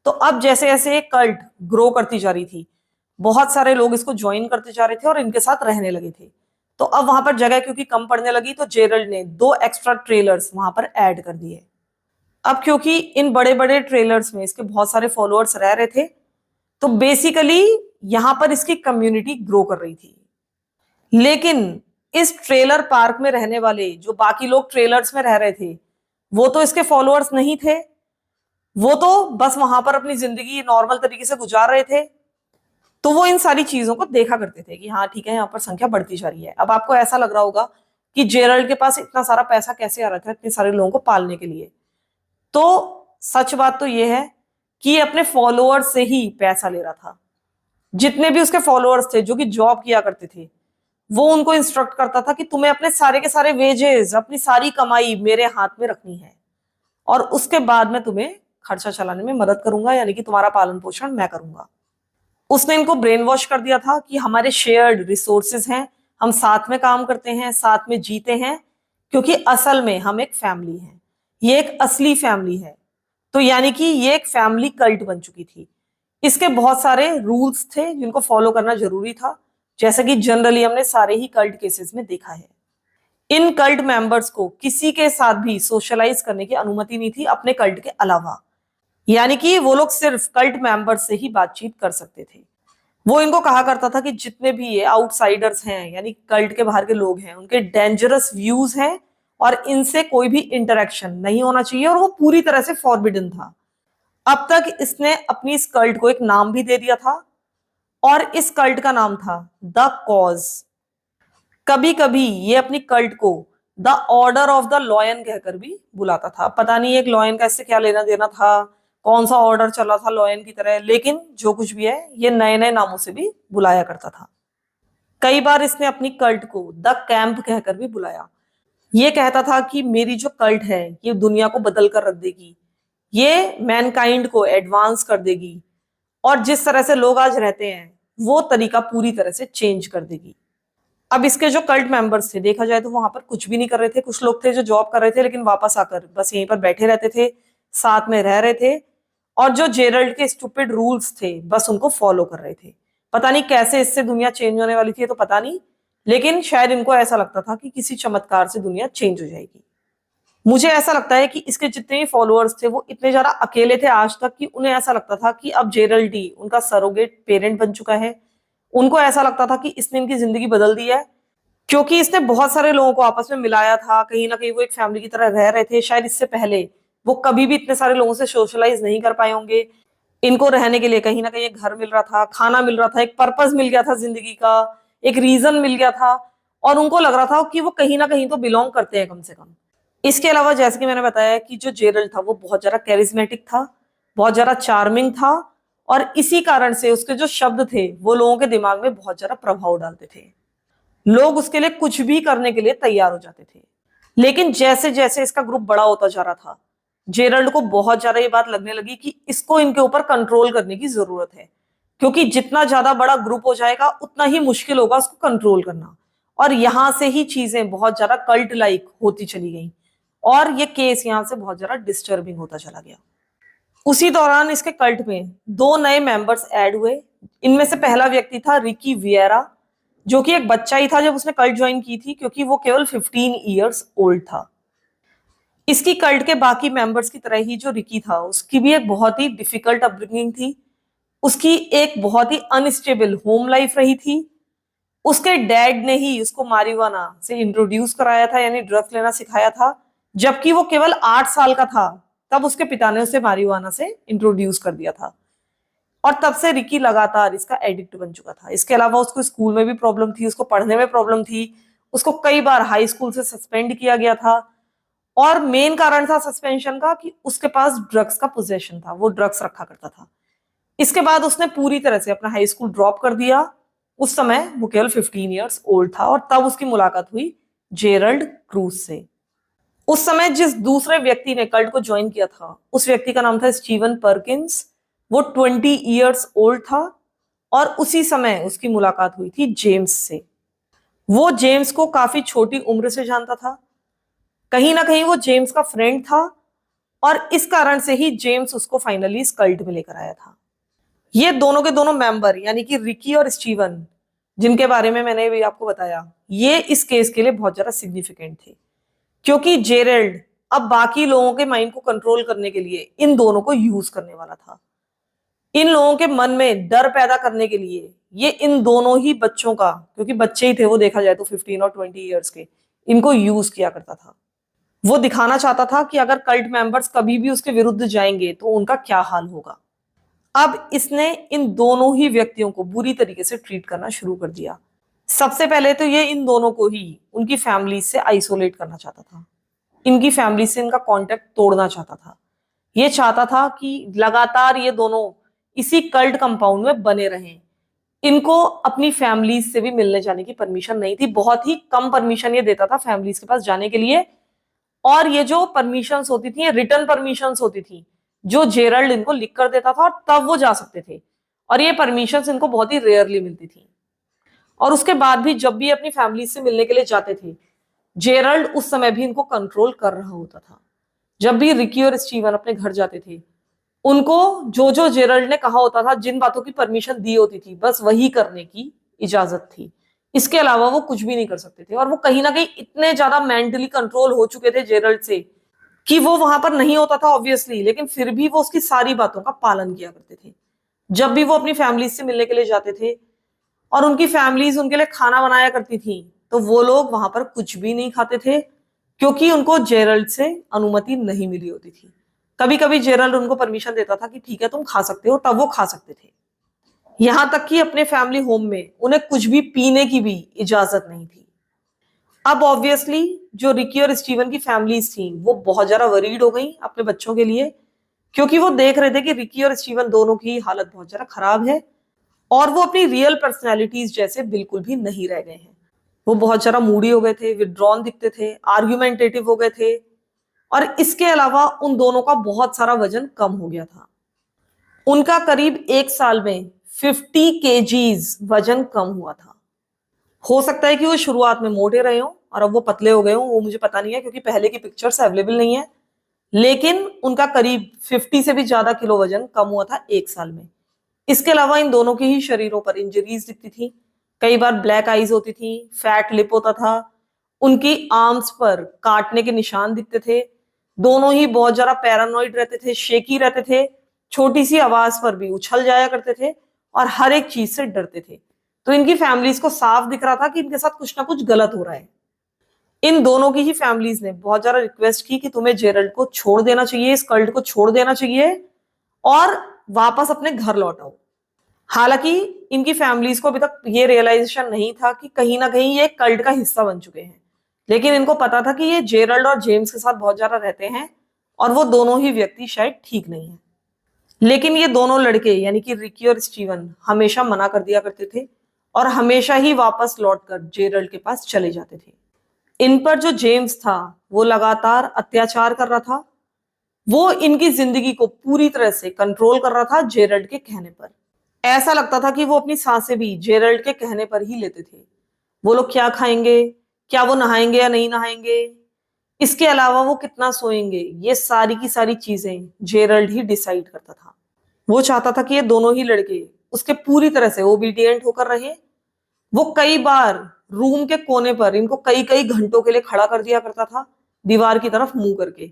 तो अब जैसे जैसे ये कल्ट ग्रो करती जा रही थी, बहुत सारे लोग इसको ज्वाइन करते जा रहे थे और इनके साथ रहने लगे थे। तो अब वहां पर जगह क्योंकि कम पड़ने लगी, तो जेरल्ड ने 2 एक्स्ट्रा ट्रेलर्स वहां पर ऐड कर दिए। अब क्योंकि इन बड़े बड़े ट्रेलर्स में इसके बहुत सारे फॉलोअर्स रह रहे थे, तो बेसिकली यहां पर इसकी कम्युनिटी ग्रो कर रही थी। लेकिन इस ट्रेलर पार्क में रहने वाले जो बाकी लोग ट्रेलर्स में रह रहे थे, वो तो इसके फॉलोअर्स नहीं थे। वो तो बस वहां पर अपनी जिंदगी नॉर्मल तरीके से गुजार रहे थे। तो वो इन सारी चीजों को देखा करते थे कि हाँ ठीक है, यहाँ पर संख्या बढ़ती जा रही है। अब आपको ऐसा लग रहा होगा कि जेरल्ड के पास इतना सारा पैसा कैसे आ रहा था इतने सारे लोगों को पालने के लिए। तो सच बात तो ये है कि ये अपने फॉलोअर्स से ही पैसा ले रहा था। जितने भी उसके फॉलोअर्स थे जो कि जॉब किया करते थे, वो उनको इंस्ट्रक्ट करता था कि तुम्हें अपने सारे के सारे वेजेस, अपनी सारी कमाई मेरे हाथ में रखनी है, और उसके बाद मैं तुम्हें खर्चा चलाने में मदद करूंगा, यानी कि तुम्हारा पालन पोषण मैं करूंगा। उसने इनको ब्रेन वॉश कर दिया था कि हमारे शेयर्ड रिसोर्सेज हैं, हम साथ में काम करते हैं, साथ में जीते हैं, क्योंकि असल में हम एक फैमिली हैं, ये एक असली फैमिली है। तो यानी कि ये एक फैमिली कल्ट बन चुकी थी। इसके बहुत सारे रूल्स थे जिनको फॉलो करना जरूरी था, जैसे कि जनरली हमने सारे ही कल्ट केसेस में देखा है। इन कल्ट मेंबर्स को किसी के साथ भी सोशलाइज करने की अनुमति नहीं थी अपने कल्ट के अलावा, यानी कि वो लोग सिर्फ कल्ट मेंबर्स से ही बातचीत कर सकते थे। वो इनको कहा करता था कि जितने भी ये आउटसाइडर्स हैं, यानी कल्ट के बाहर के लोग हैं, उनके डेंजरस व्यूज हैं और इनसे कोई भी इंटरेक्शन नहीं होना चाहिए, और वो पूरी तरह से फॉरबिडन था। अब तक इसने अपनी इस कल्ट को एक नाम भी दे दिया था, और इस कल्ट का नाम था द कॉज। कभी कभी ये अपनी कल्ट को the order of the lion कहकर भी बुलाता था। पता नहीं एक लॉयन का इससे क्या लेना देना था, कौन सा ऑर्डर चला था लॉयन की तरह, लेकिन जो कुछ भी है ये नए नए नामों से भी बुलाया करता था। कई बार इसने अपनी कल्ट को द कैंप कहकर भी बुलाया। ये कहता था कि मेरी जो कल्ट है ये दुनिया को बदल कर रख देगी, ये मैनकाइंड को एडवांस कर देगी, और जिस तरह से लोग आज रहते हैं वो तरीका पूरी तरह से चेंज कर देगी। अब इसके जो कल्ट मेंबर्स थे, देखा जाए तो वहां पर कुछ भी नहीं कर रहे थे। कुछ लोग थे जो जॉब कर रहे थे लेकिन वापस आकर बस यहीं पर बैठे रहते थे, साथ में रह रहे थे, और जो जेरल्ड के स्टूपिड रूल्स थे बस उनको फॉलो कर रहे थे। पता नहीं कैसे इससे दुनिया चेंज होने वाली थी, तो पता नहीं, लेकिन शायद इनको ऐसा लगता था कि किसी चमत्कार से दुनिया चेंज हो जाएगी। मुझे ऐसा लगता है कि इसके जितने भी फॉलोअर्स थे वो इतने ज्यादा अकेले थे आज तक कि उन्हें ऐसा लगता था कि अब जेरल्ड ही उनका सरोगेट पेरेंट बन चुका है। उनको ऐसा लगता था कि इसने इनकी जिंदगी बदल दी है, क्योंकि इसने बहुत सारे लोगों को आपस में मिलाया था। कहीं ना कहीं वो एक फैमिली की तरह रह रहे थे। शायद इससे पहले वो कभी भी इतने सारे लोगों से सोशलाइज नहीं कर पाए होंगे। इनको रहने के लिए कहीं ना कहीं एक घर मिल रहा था, खाना मिल रहा था, एक पर्पस मिल गया था जिंदगी का, एक रीजन मिल गया था, और उनको लग रहा था कि वो कहीं ना कहीं तो बिलोंग करते हैं कम से कम। इसके अलावा जैसे कि मैंने बताया कि जो जेरल्ड था वो बहुत ज्यादा कैरिज्मेटिक था, बहुत ज्यादा चार्मिंग था, और इसी कारण से उसके जो शब्द थे वो लोगों के दिमाग में बहुत ज्यादा प्रभाव डालते थे। लोग उसके लिए कुछ भी करने के लिए तैयार हो जाते थे। लेकिन जैसे जैसे इसका ग्रुप बड़ा होता जा रहा था, जेरल्ड को बहुत ज्यादा ये बात लगने लगी कि इसको इनके ऊपर कंट्रोल करने की जरूरत है, क्योंकि जितना ज्यादा बड़ा ग्रुप हो जाएगा उतना ही मुश्किल होगा उसको कंट्रोल करना। और यहां से ही चीजें बहुत ज्यादा कल्ट लाइक होती चली गई, और ये केस यहां से बहुत ज्यादा डिस्टर्बिंग होता चला गया। उसी दौरान इसके कल्ट में 2 नए मेंबर्स ऐड हुए। इनमें से पहला व्यक्ति था रिकी वियरा, जो कि एक बच्चा ही था जब उसने कल्ट ज्वाइन की थी, क्योंकि वो केवल 15 ईयर्स ओल्ड था। इसकी कल्ट के बाकी मेंबर्स की तरह ही जो रिकी था, उसकी भी एक बहुत ही डिफिकल्ट अपब्रिंगिंग थी। उसकी एक बहुत ही अनस्टेबल होम लाइफ रही थी। उसके डैड ने ही उसको मारिवाना से इंट्रोड्यूस कराया था, यानी ड्रग्स लेना सिखाया था। जबकि वो केवल 8 साल का था तब उसके पिता ने उसे मारिवाना से इंट्रोड्यूस कर दिया था, और तब से रिकी लगातार इसका एडिक्ट बन चुका था। इसके अलावा उसको स्कूल में भी प्रॉब्लम थी, उसको पढ़ने में प्रॉब्लम थी, उसको कई बार हाई स्कूल से सस्पेंड किया गया था, और मेन कारण था सस्पेंशन का कि उसके पास ड्रग्स का पोजेशन था, वो ड्रग्स रखा करता था। इसके बाद उसने पूरी तरह से अपना हाई स्कूल ड्रॉप कर दिया। उस समय वो केवल 15 ईयर्स ओल्ड था, और तब उसकी मुलाकात हुई जेरल्ड क्रूज से। उस समय जिस दूसरे व्यक्ति ने कल्ट को ज्वाइन किया था, उस व्यक्ति का नाम था स्टीवन पर्किंस। वो 20 ईयर्स ओल्ड था, और उसी समय उसकी मुलाकात हुई थी जेम्स से। वो जेम्स को काफी छोटी उम्र से जानता था। कहीं ना कहीं वो जेम्स का फ्रेंड था, और इस कारण से ही जेम्स उसको फाइनली इस कल्ट में लेकर आया था। ये दोनों के दोनों मेंबर यानी कि रिकी और स्टीवन, जिनके बारे में मैंने भी आपको बताया, ये इस केस के लिए बहुत ज्यादा सिग्निफिकेंट थे, क्योंकि जेरल्ड अब बाकी लोगों के माइंड को कंट्रोल करने के लिए इन दोनों को यूज करने वाला था। इन लोगों के मन में डर पैदा करने के लिए ये इन दोनों ही बच्चों का, क्योंकि बच्चे ही थे वो देखा जाए तो 15 और 20 ईयर्स के, इनको यूज किया करता था। वो दिखाना चाहता था कि अगर कल्ट मेंबर्स कभी भी उसके विरुद्ध जाएंगे तो उनका क्या हाल होगा। अब इसने इन दोनों ही व्यक्तियों को बुरी तरीके से ट्रीट करना शुरू कर दिया। सबसे पहले तो ये इन दोनों को ही उनकी फैमिली से आइसोलेट करना चाहता था, इनकी फैमिली से इनका कांटेक्ट तोड़ना चाहता था। ये चाहता था कि लगातार ये दोनों इसी कल्ट कंपाउंड में बने रहें। इनको अपनी फैमिलीज से भी मिलने जाने की परमिशन नहीं थी, बहुत ही कम परमिशन ये देता था फैमिलीज के पास जाने के लिए। और ये जो परमिशंस होती थी, ये रिटर्न परमिशंस होती थी, जो जेरल्ड इनको लिख कर देता था और तब वो जा सकते थे। और ये परमिशंस इनको बहुत ही रेयरली मिलती थी। और उसके बाद भी जब भी अपनी फैमिली से मिलने के लिए जाते थे, जेरल्ड उस समय भी इनको कंट्रोल कर रहा होता था। जब भी रिकी और स्टीवन अपने घर जाते थे, उनको जो जो जेरल्ड ने कहा होता था, जिन बातों की परमिशन दी होती थी, बस वही करने की इजाजत थी। इसके अलावा वो कुछ भी नहीं कर सकते थे। और वो कहीं ना कहीं इतने ज्यादा मेंटली कंट्रोल हो चुके थे जेरल्ड से कि वो वहां पर नहीं होता था ऑब्वियसली, लेकिन फिर भी वो उसकी सारी बातों का पालन किया करते थे। जब भी वो अपनी फैमिली से मिलने के लिए जाते थे और उनकी फैमिलीज उनके लिए खाना बनाया करती थी, तो वो लोग वहां पर कुछ भी नहीं खाते थे, क्योंकि उनको जेरल्ड से अनुमति नहीं मिली होती थी। कभी कभी जेरल्ड उनको परमिशन देता था कि ठीक है तुम खा सकते हो, तब वो खा सकते थे। यहां तक कि अपने फैमिली होम में उन्हें कुछ भी पीने की भी इजाजत नहीं थी। अब ऑब्वियसली जो रिकी और स्टीवन की फैमिलीज थी वो बहुत ज्यादा वरीड हो गई अपने बच्चों के लिए, क्योंकि वो देख रहे थे कि रिकी और स्टीवन दोनों की हालत बहुत ज्यादा खराब है और वो अपनी रियल पर्सनैलिटीज जैसे बिल्कुल भी नहीं रह गए हैं। वो बहुत ज्यादा मूडी हो गए थे, विड्रॉन दिखते थे, आर्ग्यूमेंटेटिव हो गए थे। और इसके अलावा उन दोनों का बहुत सारा वजन कम हो गया था। उनका करीब 1 साल में 50 kgs वजन कम हुआ था। हो सकता है कि वो शुरुआत में मोटे रहे हों और अब वो पतले हो गए हों, वो मुझे पता नहीं है क्योंकि पहले की पिक्चर्स अवेलेबल नहीं है। लेकिन उनका करीब 50 से भी ज्यादा किलो वजन कम हुआ था 1 साल में। इसके अलावा इन दोनों के ही शरीरों पर इंजरीज दिखती थी, कई बार ब्लैक आईज होती थी, फैट लिप होता था, उनकी आर्म्स पर काटने के निशान दिखते थे। दोनों ही बहुत ज्यादा पैरानॉइड रहते थे, शेकी रहते थे, छोटी सी आवाज पर भी उछल जाया करते थे और हर एक चीज से डरते थे। तो इनकी फैमिलीज को साफ दिख रहा था कि इनके साथ कुछ ना कुछ गलत हो रहा है। इन दोनों की ही फैमिलीज ने बहुत ज्यादा रिक्वेस्ट की कि तुम्हें जेरल्ड को छोड़ देना चाहिए, इस कल्ट को छोड़ देना चाहिए और वापस अपने घर लौट आओ। हालांकि इनकी फैमिलीज को अभी तक ये रियलाइजेशन नहीं था कि कहीं ना कहीं ये कल्ट का हिस्सा बन चुके हैं, लेकिन इनको पता था कि ये जेरल्ड और जेम्स के साथ बहुत ज्यादा रहते हैं और वो दोनों ही व्यक्ति शायद ठीक नहीं है। लेकिन ये दोनों लड़के यानी कि रिकी और स्टीवन हमेशा मना कर दिया करते थे और हमेशा ही वापस लौटकर जेरल्ड के पास चले जाते थे। इन पर जो जेम्स था वो लगातार अत्याचार कर रहा था। वो इनकी जिंदगी को पूरी तरह से कंट्रोल कर रहा था जेरल्ड के कहने पर। ऐसा लगता था कि वो अपनी सांसें भी जेरल्ड के कहने पर ही लेते थे। वो लोग क्या खाएंगे, क्या वो नहाएंगे या नहीं नहाएंगे, इसके अलावा वो कितना सोएंगे, ये सारी की सारी चीजें जेरल्ड ही डिसाइड करता था। वो चाहता था कि ये दोनों ही लड़के उसके पूरी तरह से ओबीडिएंट होकर रहे। वो कई बार रूम के कोने पर इनको कई कई घंटों के लिए खड़ा कर दिया करता था, दीवार की तरफ मुंह करके,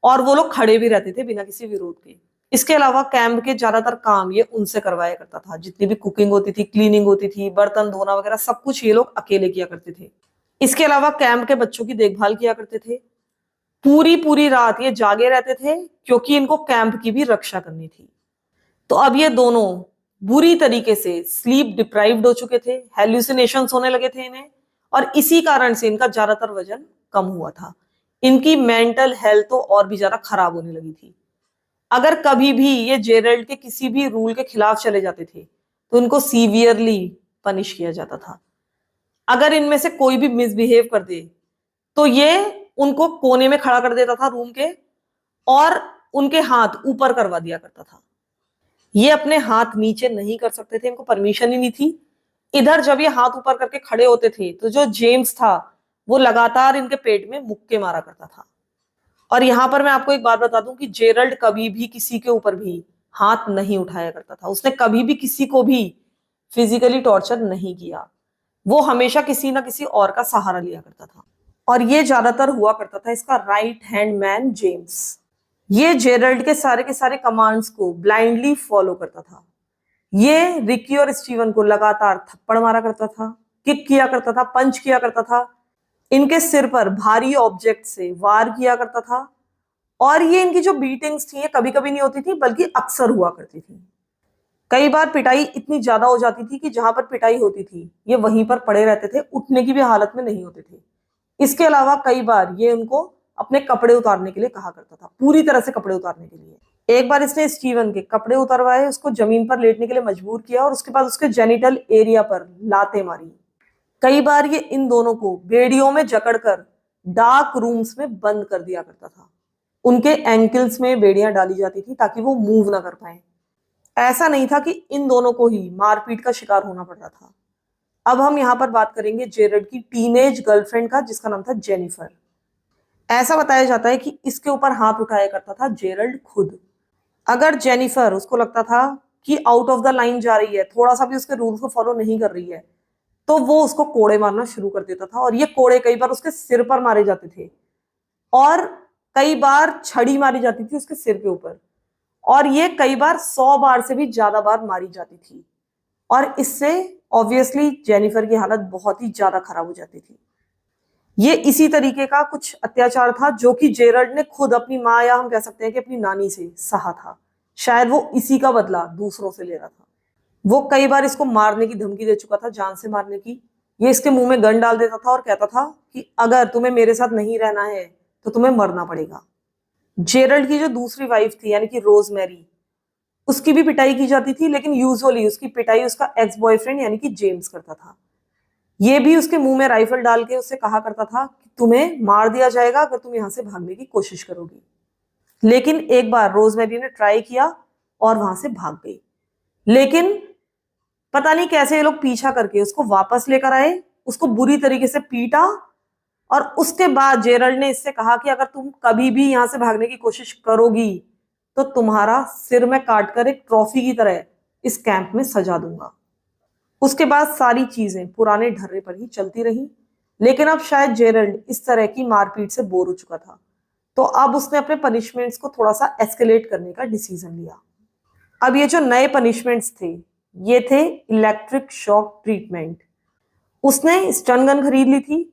और वो लोग खड़े भी रहते थे बिना किसी विरोध के। इसके अलावा कैंप के ज्यादातर काम ये उनसे करवाया करता था। जितनी भी कुकिंग होती थी, क्लीनिंग होती थी, बर्तन धोना वगैरह सब कुछ ये लोग अकेले किया करते थे। इसके अलावा कैंप के बच्चों की देखभाल किया करते थे। पूरी पूरी रात ये जागे रहते थे क्योंकि इनको कैंप की भी रक्षा करनी थी। तो अब ये दोनों बुरी तरीके से स्लीप डिप्राइव्ड हो चुके थे, हेल्यूसिनेशंस होने लगे थे इन्हें, और इसी कारण से इनका ज्यादातर वजन कम हुआ था। इनकी मेंटल हेल्थ तो और भी ज्यादा खराब होने लगी थी। अगर कभी भी ये जेरल्ड के किसी भी रूल के खिलाफ चले जाते थे तो इनको सीवियरली पनिश किया जाता था। अगर इनमें से कोई भी मिसबिहेव कर दे तो ये उनको कोने में खड़ा कर देता था रूम के और उनके हाथ ऊपर करवा दिया करता था। ये अपने हाथ नीचे नहीं कर सकते थे, इनको परमिशन ही नहीं थी। इधर जब ये हाथ ऊपर करके खड़े होते थे तो जो जेम्स था वो लगातार इनके पेट में मुक्के मारा करता था। और यहां पर मैं आपको एक बात बता दूं कि जेरल्ड कभी भी किसी के ऊपर भी हाथ नहीं उठाया करता था। उसने कभी भी किसी को भी फिजिकली टॉर्चर नहीं किया। वो हमेशा किसी ना किसी और का सहारा लिया करता था। और ये ज्यादातर हुआ करता था इसका राइट हैंड मैन जेम्स। ये जेरल्ड के सारे कमांड्स को ब्लाइंडली फॉलो करता था। ये रिकी और स्टीवन को लगातार थप्पड़ मारा करता था, किक किया करता था, पंच किया करता था, इनके सिर पर भारी ऑब्जेक्ट से वार किया करता था। और ये इनकी जो बीटिंग्स थी ये कभी कभी नहीं होती थी बल्कि अक्सर हुआ करती थी। कई बार पिटाई इतनी ज्यादा हो जाती थी कि जहां पर पिटाई होती थी ये वहीं पर पड़े रहते थे, उठने की भी हालत में नहीं होते थे। इसके अलावा कई बार ये उनको अपने कपड़े उतारने के लिए कहा करता था, पूरी तरह से कपड़े उतारने के लिए। एक बार इसने स्टीवन के कपड़े उतरवाए, उसको जमीन पर लेटने के लिए मजबूर किया और उसके बाद उसके जेनिटल एरिया पर लातें मारी। कई बार ये इन दोनों को बेड़ियों में जकड़कर डार्क रूम्स में बंद कर दिया करता था। उनके एंकल्स में बेड़ियां डाली जाती थी ताकि वो मूव ना कर पाए। ऐसा नहीं था कि इन दोनों को ही मारपीट का शिकार होना पड़ रहा था। अब हम यहाँ पर बात करेंगे जेरड की टीनेज गर्लफ्रेंड का, जिसका नाम था जेनिफर। ऐसा बताया जाता है कि इसके ऊपर हाथ उठाया करता था जेरल्ड खुद। अगर जेनिफर, उसको लगता था कि आउट ऑफ द लाइन जा रही है, थोड़ा सा भी उसके रूल्स को फॉलो नहीं कर रही है, तो वो उसको कोड़े मारना शुरू कर देता था। और ये कोड़े कई बार उसके सिर पर मारे जाते थे और कई बार छड़ी मारी जाती थी उसके सिर के ऊपर। और ये कई बार 100 बार से भी ज्यादा बार मारी जाती थी। और इससे ऑब्वियसली जेनिफर की हालत बहुत ही ज्यादा खराब हो जाती थी। ये इसी तरीके का कुछ अत्याचार था जो कि जेरल्ड ने खुद अपनी माँ, या हम कह सकते हैं कि अपनी नानी से सहा था। शायद वो इसी का बदला दूसरों से ले रहा था। वो कई बार इसको मारने की धमकी दे चुका था, जान से मारने की। ये इसके मुंह में गन डाल देता था और कहता था कि अगर तुम्हें मेरे साथ नहीं रहना है तो तुम्हें मरना पड़ेगा। जेरल्ड की जो दूसरी वाइफ थी यानी कि रोजमेरी, उसकी भी पिटाई की जाती थी, लेकिन यूजुअली उसकी पिटाई उसका एक्स बॉयफ्रेंड यानी कि जेम्स करता था। ये भी उसके मुंह में राइफल डाल के उससे कहा करता था कि तुम्हें मार दिया जाएगा अगर तुम यहां से भागने की कोशिश करोगी। लेकिन एक बार रोजमेरी ने ट्राई किया और वहां से भाग गई। लेकिन पता नहीं कैसे ये लोग पीछा करके उसको वापस लेकर आए, उसको बुरी तरीके से पीटा। और उसके बाद जेरल्ड ने इससे कहा कि अगर तुम कभी भी यहां से भागने की कोशिश करोगी तो तुम्हारा सिर में काटकर एक ट्रॉफी की तरह इस कैंप में सजा दूंगा। उसके बाद सारी चीजें पुराने ढर्रे पर ही चलती रही। लेकिन अब शायद जेरल्ड इस तरह की मारपीट से बोर हो चुका था, तो अब उसने अपने पनिशमेंट्स को थोड़ा सा एस्केलेट करने का डिसीजन लिया। अब ये जो नए पनिशमेंट्स थे ये थे इलेक्ट्रिक शॉक ट्रीटमेंट। उसने स्टन गन खरीद ली थी।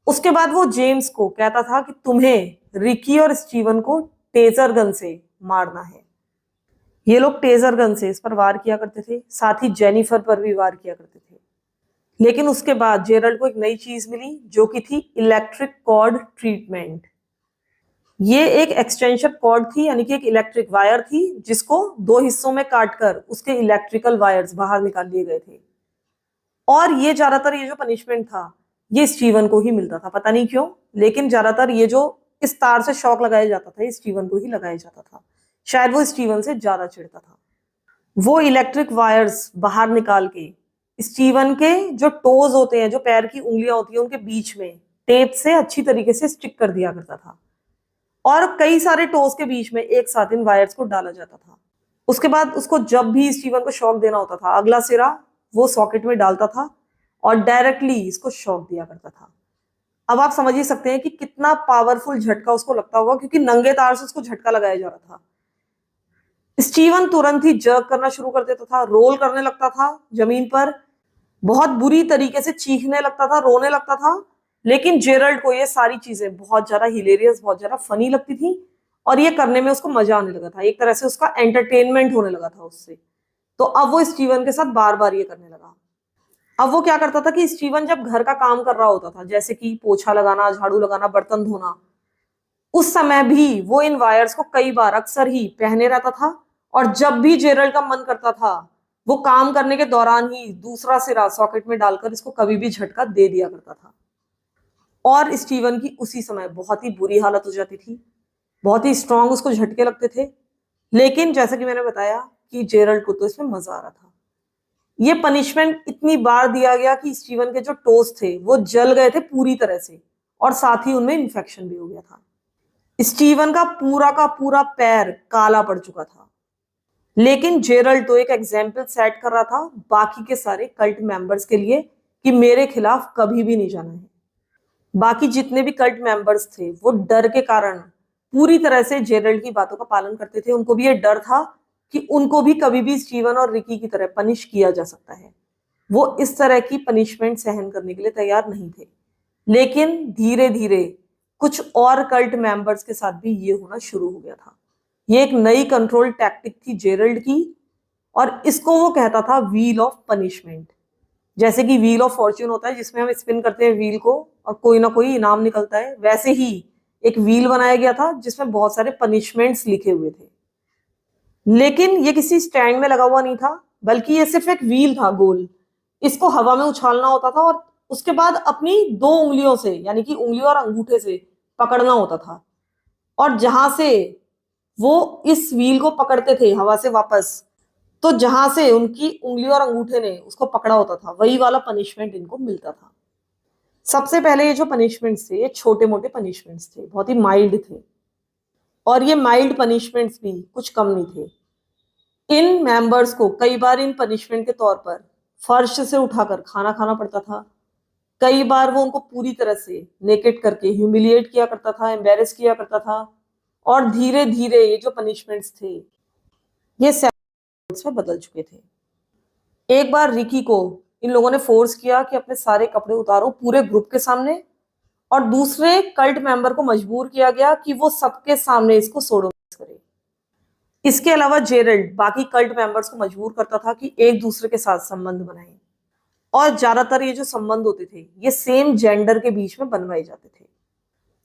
उसके बाद वो जेम्स को कहता था कि तुम्हें रिकी और स्टीवन को टेजर गन से मारना है। ये लोग टेजर गन से इस पर वार किया करते थे, साथ ही जेनिफर पर भी वार किया करते थे। लेकिन उसके बाद जेरल्ड को एक नई चीज मिली जो कि थी इलेक्ट्रिक कॉर्ड ट्रीटमेंट। ये एक एक्सटेंशन कॉर्ड थी यानी कि एक इलेक्ट्रिक वायर थी जिसको दो हिस्सों में काटकर उसके इलेक्ट्रिकल वायर्स बाहर निकाल लिए गए थे। और ये ज्यादातर ये जो पनिशमेंट था ये स्टीवन को ही मिलता था, पता नहीं क्यों, लेकिन ज्यादातर ये जो इस तार से शॉक लगाया जाता था ये स्टीवन को ही लगाया जाता था। शायद वो स्टीवन से ज्यादा चिढ़ता था। वो इलेक्ट्रिक वायर्स बाहर निकाल के स्टीवन के जो टोज होते हैं, जो पैर की उंगलियां होती हैं, उनके बीच में टेप से अच्छी तरीके से स्टिक कर दिया करता था। और कई सारे टोज के बीच में एक साथ इन वायर्स को डाला जाता था। उसके बाद उसको जब भी स्टीवन को शॉक देना होता था अगला सिरा वो सॉकेट में डालता था और डायरेक्टली इसको शॉक दिया करता था। अब आप समझ ही सकते हैं कि कितना पावरफुल झटका उसको लगता होगा, क्योंकि नंगे तार से उसको झटका लगाया जा रहा था। स्टीवन तुरंत ही जर्क करना शुरू कर देता था, रोल करने लगता था जमीन पर, बहुत बुरी तरीके से चीखने लगता था, रोने लगता था। लेकिन जेरल्ड को ये सारी चीजें बहुत ज्यादा हिलेरियस, बहुत ज्यादा फनी लगती थी और ये करने में उसको मजा आने लगा था। एक तरह से उसका एंटरटेनमेंट होने लगा था उससे। तो अब वो स्टीवन के साथ बार बार ये करने लगा। अब वो क्या करता था कि स्टीवन जब घर का काम कर रहा होता था, जैसे कि पोछा लगाना, झाड़ू लगाना, बर्तन धोना, उस समय भी वो इन वायर्स को कई बार अक्सर ही पहने रहता था। और जब भी जेरल्ड का मन करता था वो काम करने के दौरान ही दूसरा सिरा सॉकेट में डालकर इसको कभी भी झटका दे दिया करता था। और स्टीवन की उसी समय बहुत ही बुरी हालत हो जाती थी, बहुत ही स्ट्रांग उसको झटके लगते थे। लेकिन जैसा कि मैंने बताया कि जेरल्ड को तो इसमें मजा आ रहा था। ये पनिशमेंट इतनी बार दिया गया कि स्टीवन के जो टोस थे वो जल गए थे पूरी तरह से और साथ ही उनमें इन्फेक्शन भी हो गया था। स्टीवन का पूरा पैर काला पड़ चुका था। लेकिन जेरल्ड तो एक एग्जाम्पल सेट कर रहा था बाकी के सारे कल्ट मेंबर्स के लिए कि मेरे खिलाफ कभी भी नहीं जाना है। बाकी जितने भी कल्ट मेंबर्स थे वो डर के कारण पूरी तरह से जेरल्ड की बातों का पालन करते थे। उनको भी ये डर था कि उनको भी कभी भी स्टीवन और रिकी की तरह पनिश किया जा सकता है। वो इस तरह की पनिशमेंट सहन करने के लिए तैयार नहीं थे। लेकिन धीरे धीरे कुछ और कल्ट मेंबर्स के साथ भी ये होना शुरू हो गया था। ये एक नई कंट्रोल टैक्टिक थी जेरल्ड की, और इसको वो कहता था व्हील ऑफ पनिशमेंट। जैसे कि व्हील ऑफ फॉर्च्यून होता है जिसमें हम स्पिन करते हैं व्हील को और कोई ना कोई इनाम निकलता है, वैसे ही एक व्हील बनाया गया था जिसमें बहुत सारे पनिशमेंट्स लिखे हुए थे। लेकिन ये किसी स्टैंड में लगा हुआ नहीं था, बल्कि ये सिर्फ एक व्हील था गोल। इसको हवा में उछालना होता था और उसके बाद अपनी 2 उंगलियों से, यानी कि उंगली और अंगूठे से पकड़ना होता था। और जहां से वो इस व्हील को पकड़ते थे हवा से वापस, तो जहां से उनकी उंगली और अंगूठे ने उसको पकड़ा होता था वही वाला पनिशमेंट इनको मिलता था। सबसे पहले ये जो पनिशमेंट्स थे ये छोटे मोटे पनिशमेंट्स थे, बहुत ही माइल्ड थे। और ये माइल्ड पनिशमेंट्स भी कुछ कम नहीं थे। इन मेंबर्स को कई बार इन पनिशमेंट के तौर पर फर्श से उठाकर खाना खाना पड़ता था। कई बार वो उनको पूरी तरह से नेकेट करके ह्यूमिलिएट किया करता था, एम्बेरस किया करता था। और धीरे धीरे ये जो पनिशमेंट्स थे ये सेक्स में बदल चुके थे। एक बार रिकी को इन लोगों ने फोर्स किया कि अपने सारे कपड़े उतारो पूरे ग्रुप के सामने, और दूसरे कल्ट मेंबर को मजबूर किया गया कि वो सबके सामने इसको सोडोमाइज करे। इसके अलावा जेरल्ड बाकी कल्ट मेंबर्स को मजबूर करता था कि एक दूसरे के साथ संबंध बनाएं, और ज्यादातर ये जो संबंध होते थे ये सेम जेंडर के बीच में बनवाए जाते थे।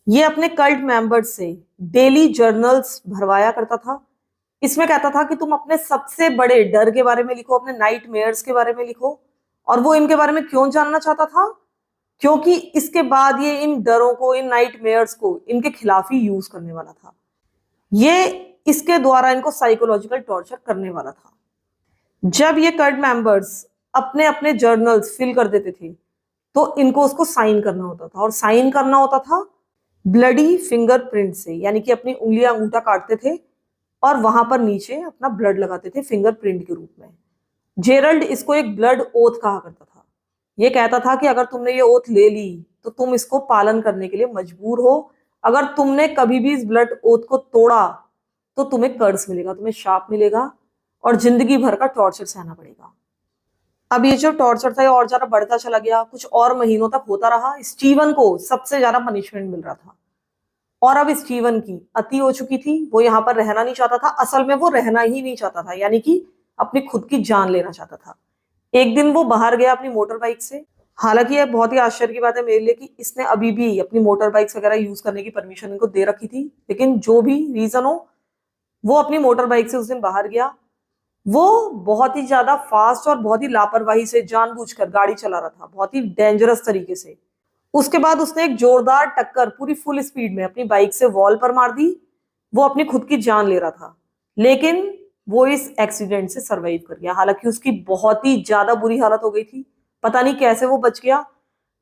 ये अपने कल्ट मेंबर्स से डेली जर्नल्स भरवाया करता था। इसमें कहता था कि तुम अपने सबसे बड़े डर के बारे में लिखो, अपने नाइटमेयर्स के बारे में लिखो। और वो इनके बारे में क्यों जानना चाहता था? क्योंकि इसके बाद ये इन डरों को, इन नाइटमेयर्स को इनके खिलाफ ही यूज करने वाला था। ये इसके द्वारा इनको साइकोलॉजिकल टॉर्चर करने वाला था। जब ये कल्ट मेंबर्स अपने अपने जर्नल्स फिल कर देते थे तो इनको उसको साइन करना होता था, और साइन करना होता था ब्लडी फिंगरप्रिंट से, यानी कि अपनी उंगलियां अंगूठा काटते थे और वहां पर नीचे अपना ब्लड लगाते थे फिंगरप्रिंट के रूप में। जेरल्ड इसको एक ब्लड ओथ कहा करता था। ये कहता था कि अगर तुमने ये ओथ ले ली तो तुम इसको पालन करने के लिए मजबूर हो। अगर तुमने कभी भी इस ब्लड ओथ को तोड़ा तो तुम्हें कर्स मिलेगा, तुम्हें शाप मिलेगा और जिंदगी भर का टॉर्चर सहना पड़ेगा। अब ये जो टॉर्चर था ये और ज्यादा बढ़ता चला गया, कुछ और महीनों तक होता रहा। स्टीवन को सबसे ज्यादा पनिशमेंट मिल रहा था, और अब स्टीवन की अति हो चुकी थी। वो यहाँ पर रहना नहीं चाहता था, असल में वो रहना ही नहीं चाहता था, यानी कि अपनी खुद की जान लेना चाहता था। एक दिन वो बाहर गया अपनी मोटर बाइक से। हालांकि यह बहुत ही आश्चर्य की बात है मेरे लिए कि इसने अभी भी अपनी मोटर बाइक्स वगैरह यूज करने की परमिशन इनको दे रखी थी, लेकिन जो भी रीजन हो वो अपनी मोटर बाइक से उस दिन बाहर गया। वो बहुत ही ज्यादा फास्ट और बहुत ही लापरवाही से जानबूझकर गाड़ी चला रहा था, बहुत ही डेंजरस तरीके से। उसके बाद उसने एक जोरदार टक्कर पूरी फुल स्पीड में अपनी बाइक से वॉल पर मार दी। वो अपनी खुद की जान ले रहा था, लेकिन वो इस एक्सीडेंट से सरवाइव कर गया। हालांकि उसकी बहुत ही ज्यादा बुरी हालत हो गई थी, पता नहीं कैसे वो बच गया।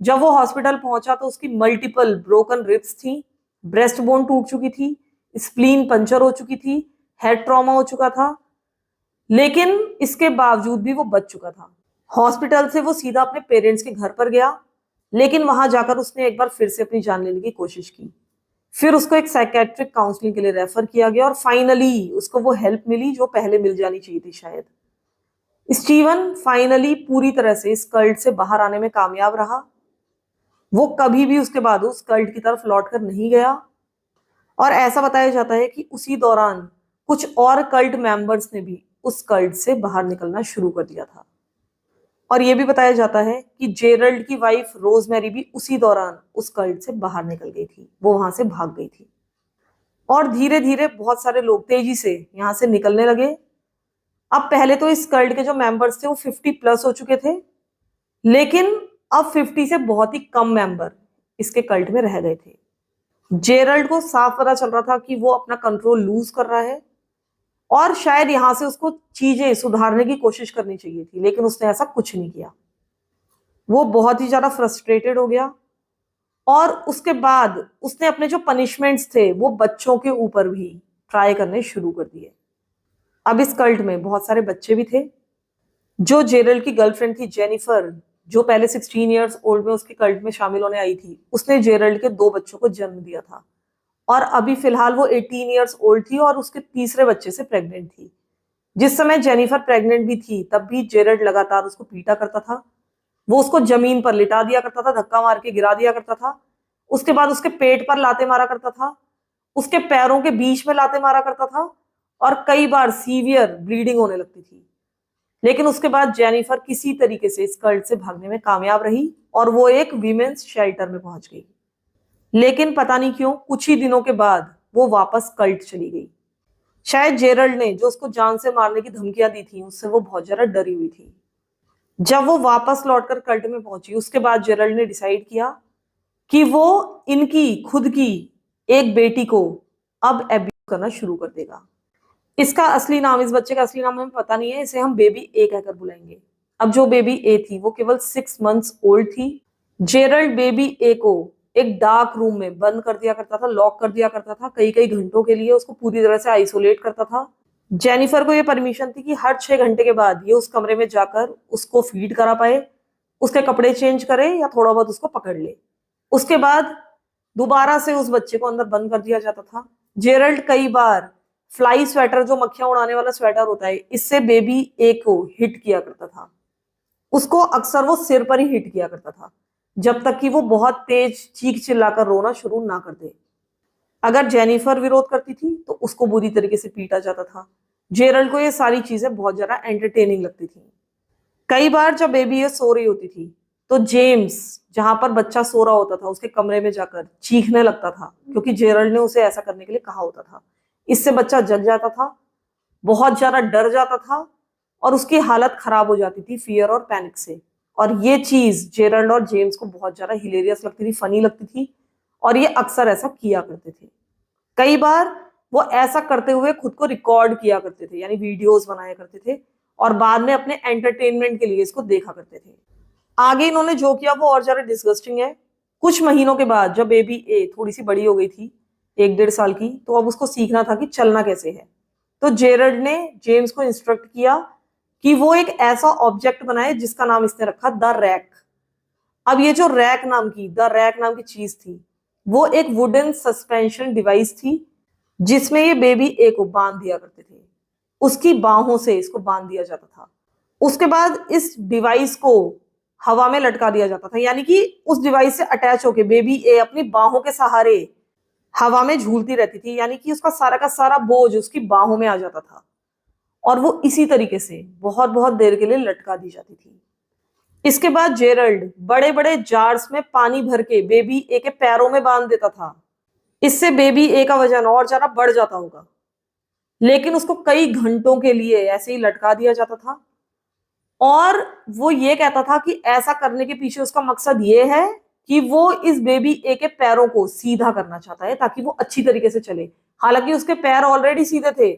जब वो हॉस्पिटल पहुंचा तो उसकी मल्टीपल ब्रोकन रिब्स थी, ब्रेस्ट बोन टूट चुकी थी, स्प्लीन पंचर हो चुकी थी, हेड ट्रॉमा हो चुका था। लेकिन इसके बावजूद भी वो बच चुका था। हॉस्पिटल से वो सीधा अपने पेरेंट्स के घर पर गया, लेकिन वहां जाकर उसने एक बार फिर से अपनी जान लेने की कोशिश की। फिर उसको एक साइकेट्रिक काउंसलिंग के लिए रेफर किया गया, और फाइनली उसको वो हेल्प मिली जो पहले मिल जानी चाहिए थी शायद। स्टीवन फाइनली पूरी तरह से इस कल्ट से बाहर आने में कामयाब रहा। वो कभी भी उसके बाद उस कल्ट की तरफ लौट कर नहीं गया, और ऐसा बताया जाता है कि उसी दौरान कुछ और कल्ट मेंबर्स ने भी उस कल्ट से बाहर निकलना शुरू कर दिया था। और यह भी बताया जाता है कि जेरल्ड की वाइफ रोजमेरी भी उसी दौरान उस कल्ट से बाहर निकल गई थी, वो वहां से भाग गई थी। और धीरे धीरे बहुत सारे लोग तेजी से यहां से निकलने लगे। अब पहले तो इस कल्ट के जो मेंबर्स थे वो 50+ हो चुके थे, लेकिन अब 50 से बहुत ही कम मेंबर इसके कल्ट में रह गए थे। जेरल्ड को साफ पता चल रहा था कि वो अपना कंट्रोल लूज कर रहा है, और शायद यहां से उसको चीजें सुधारने की कोशिश करनी चाहिए थी, लेकिन उसने ऐसा कुछ नहीं किया। वो बहुत ही ज्यादा फ्रस्ट्रेटेड हो गया, और उसके बाद उसने अपने जो पनिशमेंट्स थे वो बच्चों के ऊपर भी ट्राई करने शुरू कर दिए। अब इस कल्ट में बहुत सारे बच्चे भी थे। जो जेरल्ड की गर्लफ्रेंड थी जेनिफर, जो पहले 16 इयर्स ओल्ड में उसके कल्ट में शामिल होने आई थी, उसने जेरल्ड के 2 बच्चों को जन्म दिया था और अभी फिलहाल वो 18 इयर्स ओल्ड थी और उसके तीसरे बच्चे से प्रेग्नेंट थी। जिस समय जेनिफर प्रेग्नेंट भी थी तब भी जेरल्ड लगातार उसको पीटा करता था। वो उसको जमीन पर लिटा दिया करता था, धक्का मार के गिरा दिया करता था। उसके बाद उसके पेट पर लाते मारा करता था, उसके पैरों के बीच में लाते मारा करता था और कई बार सीवियर ब्लीडिंग होने लगती थी। लेकिन उसके बाद जेनिफर किसी तरीके से इस कल्ट से भागने में कामयाब रही और वो एक वीमेंस शेल्टर में पहुंच गई। लेकिन पता नहीं क्यों कुछ ही दिनों के बाद वो वापस कल्ट चली गई। शायद जेरल्ड ने जो उसको जान से मारने की धमकियां दी थी उससे वो बहुत ज्यादा डरी हुई थी। जब वो वापस लौटकर कल्ट में पहुंची उसके बाद जेरल्ड ने डिसाइड किया कि वो इनकी खुद की एक बेटी को अब एब्यूज करना शुरू कर देगा। इसका असली नाम, इस बच्चे का असली नाम हमें पता नहीं है, इसे हम बेबी ए कहकर बुलाएंगे। अब जो बेबी ए थी वो केवल 6 मंथ्स ओल्ड थी। जेरल्ड बेबी ए को एक डार्क रूम में बंद कर दिया करता था, लॉक कर दिया करता था, कई कई घंटों के लिए उसको पूरी तरह से आइसोलेट करता था। जेनिफर को ये परमिशन थी कि हर 6 घंटे के बाद ये उस कमरे में जाकर उसको फीड करा पाए, उसके कपड़े चेंज करे या थोड़ा बहुत उसको पकड़ ले। उसके बाद दोबारा से उस बच्चे को अंदर बंद कर दिया जाता था। जेरल्ड कई बार फ्लाई स्वेटर, जो मक्खियां उड़ाने वाला स्वेटर होता है, इससे बेबी ए को हिट किया करता था। उसको अक्सर वो सिर पर ही हिट किया करता था जब तक कि वो बहुत तेज चीख चिल्लाकर रोना शुरू ना कर दे। अगर जेनिफर विरोध करती थी तो उसको बुरी तरीके से पीटा जाता था। जेरल्ड को ये सारी चीजें बहुत ज्यादा एंटरटेनिंग लगती थी। कई बार जब बेबी ये सो रही होती थी तो जेम्स, जहां पर बच्चा सो रहा होता था, उसके कमरे में जाकर चीखने लगता था क्योंकि जेरल्ड ने उसे ऐसा करने के लिए कहा होता था। इससे बच्चा जग जाता था, बहुत ज्यादा डर जाता था और उसकी हालत खराब हो जाती थी फियर और पैनिक से। और ये चीज जेरल्ड और जेम्स को बहुत ज्यादा हिलेरियस लगती थी, फनी लगती थी और ये अक्सर ऐसा किया करते थे। कई बार वो ऐसा करते हुए खुद को रिकॉर्ड किया करते थे, यानी वीडियोस बनाया करते थे और बाद में अपने एंटरटेनमेंट के लिए इसको देखा करते थे। आगे इन्होंने जो किया वो और ज्यादा डिस्गस्टिंग है। कुछ महीनों के बाद जब बेबी ए थोड़ी सी बड़ी हो गई थी, 1-1.5 साल की, तो अब उसको सीखना था कि चलना कैसे है। तो जेरल्ड ने जेम्स को इंस्ट्रक्ट किया कि वो एक ऐसा ऑब्जेक्ट बनाए जिसका नाम इसने रखा द रैक। अब ये जो द रैक नाम की चीज थी, वो एक वुडन सस्पेंशन डिवाइस थी जिसमें ये बेबी ए को बांध दिया करते थे। उसकी बाहों से इसको बांध दिया जाता था। उसके बाद इस डिवाइस को हवा में लटका दिया जाता था, यानी कि उस डिवाइस से अटैच होके बेबी ए अपनी बाहों के सहारे हवा में झूलती रहती थी, यानी कि उसका सारा का सारा बोझ उसकी बाहों में आ जाता था और वो इसी तरीके से बहुत बहुत देर के लिए लटका दी जाती थी। इसके बाद जेरल्ड बड़े बड़े जार्स में पानी भर के बेबी ए के पैरों में बांध देता था। इससे बेबी ए का वजन और ज्यादा बढ़ जाता होगा, लेकिन उसको कई घंटों के लिए ऐसे ही लटका दिया जाता था और वो ये कहता था कि ऐसा करने के पीछे उसका मकसद ये है कि वो इस बेबी ए के पैरों को सीधा करना चाहता है ताकि वो अच्छी तरीके से चले। हालांकि उसके पैर ऑलरेडी सीधे थे,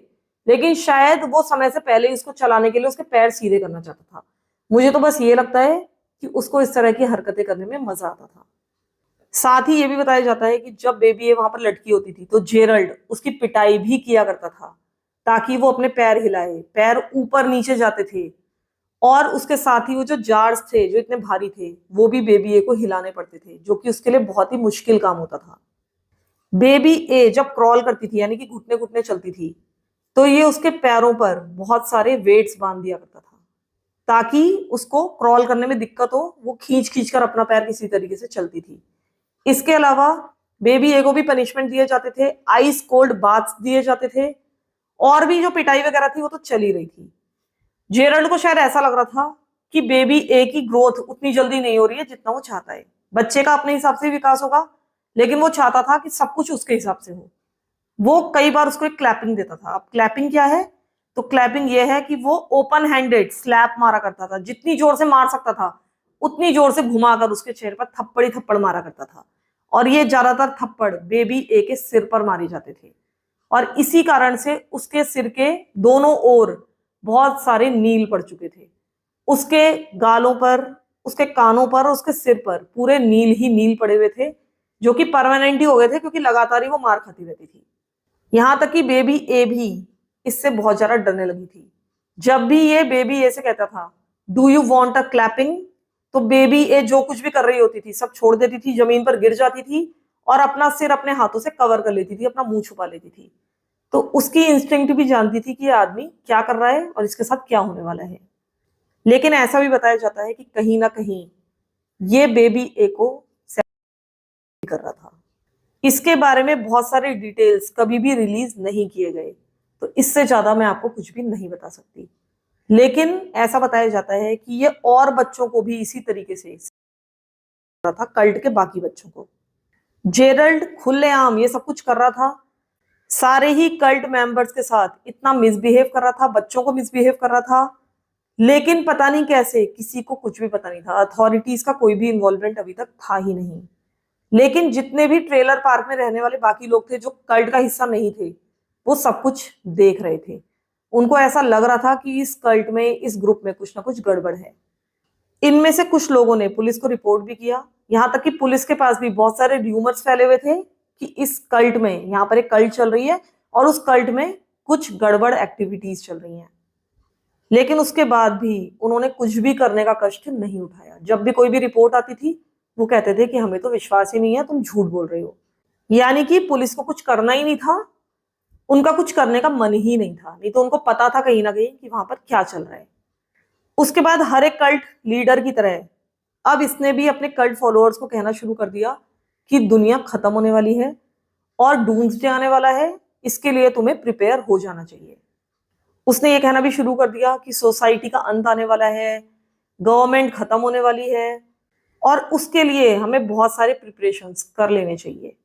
लेकिन शायद वो समय से पहले ही उसको चलाने के लिए उसके पैर सीधे करना चाहता था। मुझे तो बस ये लगता है कि उसको इस तरह की हरकतें करने में मजा आता था। साथ ही ये भी बताया जाता है कि जब बेबी ए वहां पर लटकी होती थी तो जेरल्ड उसकी पिटाई भी किया करता था ताकि वो अपने पैर हिलाए। पैर ऊपर नीचे जाते थे और उसके साथ ही वो जो जार्स थे जो इतने भारी थे वो भी बेबी ए को हिलाने पड़ते थे, जो कि उसके लिए बहुत ही मुश्किल काम होता था। बेबी ए जब क्रॉल करती थी, यानी कि घुटने घुटने चलती थी, तो ये उसके पैरों पर बहुत सारे वेट्स बांध दिया करता था ताकि उसको क्रॉल करने में दिक्कत हो, वो खींच खींच कर अपना पैर किसी तरीके से चलती थी। इसके अलावा बेबी ए को भी पनिशमेंट दिए जाते थे, आइस कोल्ड बाथ्स दिए जाते थे और भी जो पिटाई वगैरह थी वो तो चल ही रही थी। जेरल्ड को शायद ऐसा लग रहा था कि बेबी ए की ग्रोथ उतनी जल्दी नहीं हो रही है जितना वो चाहता है। बच्चे का अपने हिसाब से विकास होगा, लेकिन वो चाहता था कि सब कुछ उसके हिसाब से हो। वो कई बार उसको एक क्लैपिंग देता था। अब क्लैपिंग क्या है? तो क्लैपिंग ये है कि वो ओपन हैंडेड स्लैप मारा करता था, जितनी जोर से मार सकता था उतनी जोर से घुमाकर उसके चेहरे पर थप्पड़ी थप्पड़ मारा करता था और ये ज्यादातर थप्पड़ बेबी ए के सिर पर मारे जाते थे और इसी कारण से उसके सिर के दोनों ओर बहुत सारे नील पड़ चुके थे। उसके गालों पर, उसके कानों पर और उसके सिर पर पूरे नील ही नील पड़े हुए थे, जो कि परमानेंट ही हो गए थे, क्योंकि लगातार ही वो मार खाती रहती थी। यहां तक कि बेबी ए भी इससे बहुत ज्यादा डरने लगी थी। जब भी ये बेबी ए से कहता था, do you want a clapping, तो बेबी ए जो कुछ भी कर रही होती थी सब छोड़ देती थी, जमीन पर गिर जाती थी और अपना सिर अपने हाथों से कवर कर लेती थी, अपना मुंह छुपा लेती थी। तो उसकी इंस्टिंक्ट भी जानती थी कि ये आदमी क्या कर रहा है और इसके साथ क्या होने वाला है। लेकिन ऐसा भी बताया जाता है कि कहीं ना कहीं ये बेबी ए को सेक्स कर रहा था। इसके बारे में बहुत सारे डिटेल्स कभी भी रिलीज नहीं किए गए, तो इससे ज्यादा मैं आपको कुछ भी नहीं बता सकती। लेकिन ऐसा बताया जाता है कि ये और बच्चों को भी इसी तरीके से कर रहा था, कल्ट के बाकी बच्चों को। जेरल्ड खुलेआम ये सब कुछ कर रहा था, सारे ही कल्ट मेंबर्स के साथ इतना मिसबिहेव कर रहा था, बच्चों को मिसबिहेव कर रहा था। लेकिन पता नहीं कैसे किसी को कुछ भी पता नहीं था, अथॉरिटीज का कोई भी इन्वॉल्वमेंट अभी तक था ही नहीं। लेकिन जितने भी ट्रेलर पार्क में रहने वाले बाकी लोग थे जो कल्ट का हिस्सा नहीं थे, वो सब कुछ देख रहे थे। उनको ऐसा लग रहा था कि इस कल्ट में, इस ग्रुप में कुछ ना कुछ गड़बड़ है। इनमें से कुछ लोगों ने पुलिस को रिपोर्ट भी किया, यहां तक कि पुलिस के पास भी बहुत सारे र्यूमर्स फैले हुए थे कि इस कल्ट में, यहाँ पर एक कल्ट चल रही है और उस कल्ट में कुछ गड़बड़ एक्टिविटीज चल रही हैं। लेकिन उसके बाद भी उन्होंने कुछ भी करने का कष्ट नहीं उठाया। जब भी कोई भी रिपोर्ट आती थी वो कहते थे कि हमें तो विश्वास ही नहीं है, तुम झूठ बोल रहे हो। यानी कि पुलिस को कुछ करना ही नहीं था, उनका कुछ करने का मन ही नहीं था, नहीं तो उनको पता था कहीं ना कहीं कि वहां पर क्या चल रहा है। उसके बाद हर एक कल्ट लीडर की तरह अब इसने भी अपने कल्ट फॉलोअर्स को कहना शुरू कर दिया कि दुनिया खत्म होने वाली है और डूम्सडे आने वाला है, इसके लिए तुम्हें प्रिपेयर हो जाना चाहिए। उसने ये कहना भी शुरू कर दिया कि सोसाइटी का अंत आने वाला है, गवर्नमेंट खत्म होने वाली है और उसके लिए हमें बहुत सारे प्रिपरेशंस कर लेने चाहिए।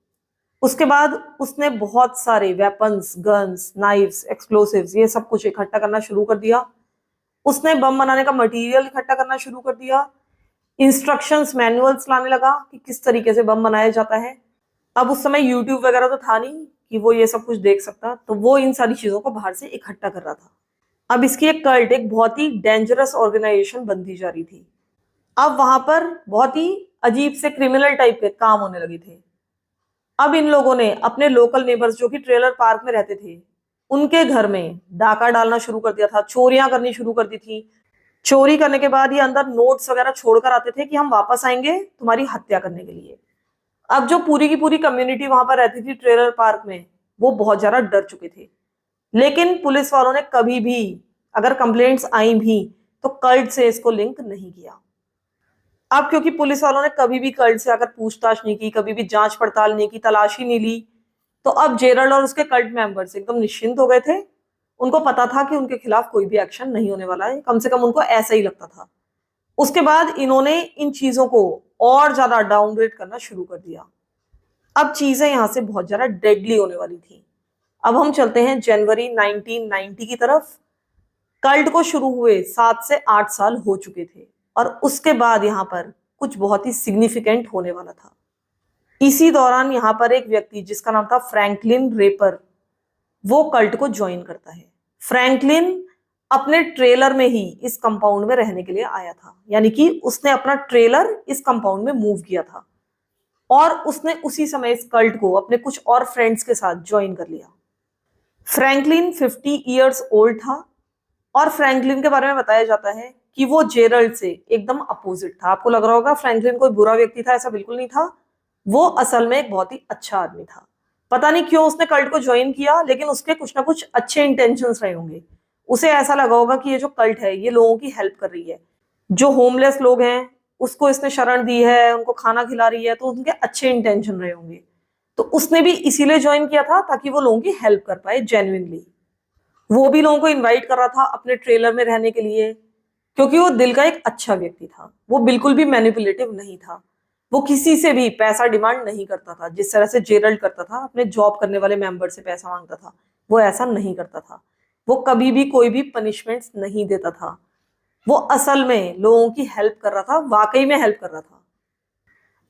उसके बाद उसने बहुत सारे वेपन्स, गन्स, नाइफ्स, एक्सप्लोसिव्स ये सब कुछ इकट्ठा करना शुरू कर दिया। उसने बम बनाने का मटेरियल इकट्ठा करना शुरू कर दिया, इंस्ट्रक्शंस, मैनुअल्स लाने लगा कि किस तरीके से बम बनाया जाता है। अब उस समय यूट्यूब वगैरह तो था नहीं कि वो ये सब कुछ देख सकता, तो वो इन सारी चीजों को बाहर से इकट्ठा कर रहा था। अब इसकी एक कल्ट, एक बहुत ही डेंजरस ऑर्गेनाइजेशन बनती जा रही थी। अब वहां पर बहुत ही अजीब से क्रिमिनल टाइप के काम होने लगे थे। अब इन लोगों ने अपने लोकल नेबर्स जो कि ट्रेलर पार्क में रहते थे, उनके घर में डाका डालना शुरू कर दिया था, चोरियां करनी शुरू कर दी थी। चोरी करने के बाद ये अंदर नोट्स वगैरह छोड़कर आते थे कि हम वापस आएंगे तुम्हारी हत्या करने के लिए। अब जो पूरी की पूरी कम्युनिटी वहां पर रहती थी ट्रेलर पार्क में, वो बहुत ज्यादा डर चुके थे। लेकिन पुलिस वालों ने कभी भी, अगर कंप्लेंट्स आई भी, तो कल्ट से इसको लिंक नहीं किया। अब क्योंकि पुलिस वालों ने कभी भी कल्ट से आकर पूछताछ नहीं की, कभी भी जांच पड़ताल नहीं की, तलाशी नहीं ली, तो अब जेरल्ड और उसके कल्ट मेंबर्स एकदम निश्चिंत हो गए थे। उनको पता था कि उनके खिलाफ कोई भी एक्शन नहीं होने वाला है, कम से कम उनको ऐसा ही लगता था। उसके बाद इन्होंने इन चीजों को और ज्यादा डाउनग्रेड करना शुरू कर दिया। अब चीजें यहां से बहुत ज्यादा डेडली होने वाली थी। अब हम चलते हैं जनवरी 1990 की तरफ। कल्ट को शुरू हुए 7 से 8 साल हो चुके थे और उसके बाद यहाँ पर कुछ बहुत ही सिग्निफिकेंट होने वाला था। इसी दौरान यहाँ पर एक व्यक्ति जिसका नाम था फ्रैंकलिन रेपर, वो कल्ट को ज्वाइन करता है। फ्रैंकलिन अपने ट्रेलर में ही इस कंपाउंड में रहने के लिए आया था, यानी कि उसने अपना ट्रेलर इस कंपाउंड में मूव किया था और उसने उसी समय इस कल्ट को अपने कुछ और फ्रेंड्स के साथ ज्वाइन कर लिया। फ्रैंकलिन 50 ईयर्स ओल्ड था और फ्रैंकलिन के बारे में बताया जाता है कि वो जेरल्ड से एकदम अपोजिट था। आपको लग रहा होगा फ्रैंकलिन कोई बुरा व्यक्ति था, ऐसा बिल्कुल नहीं था। वो असल में एक बहुत ही अच्छा आदमी था। पता नहीं क्यों उसने कल्ट को ज्वाइन किया, लेकिन उसके कुछ ना कुछ अच्छे इंटेंशंस रहे होंगे। उसे ऐसा लगा होगा कि ये जो कल्ट है ये लोगों की हेल्प कर रही है, जो होमलेस लोग हैं उसको इसने शरण दी है, उनको खाना खिला रही है, तो उनके अच्छे इंटेंशन रहे होंगे। तो उसने भी इसीलिए ज्वाइन किया था ताकि वो लोगों की हेल्प कर पाए जेन्युइनली। वो भी लोगों को इनवाइट कर रहा था अपने ट्रेलर में रहने के लिए, क्योंकि वो दिल का एक अच्छा व्यक्ति था। वो बिल्कुल भी मैनिपुलेटिव नहीं था, वो किसी से भी पैसा डिमांड नहीं करता था जिस तरह से जेरल्ड करता था, अपने जॉब करने वाले मेंबर से पैसा मांगता था। वो ऐसा नहीं करता था, वो कभी भी कोई भी पनिशमेंट्स नहीं देता था। वो असल में लोगों की हेल्प कर रहा था, वाकई में हेल्प कर रहा था।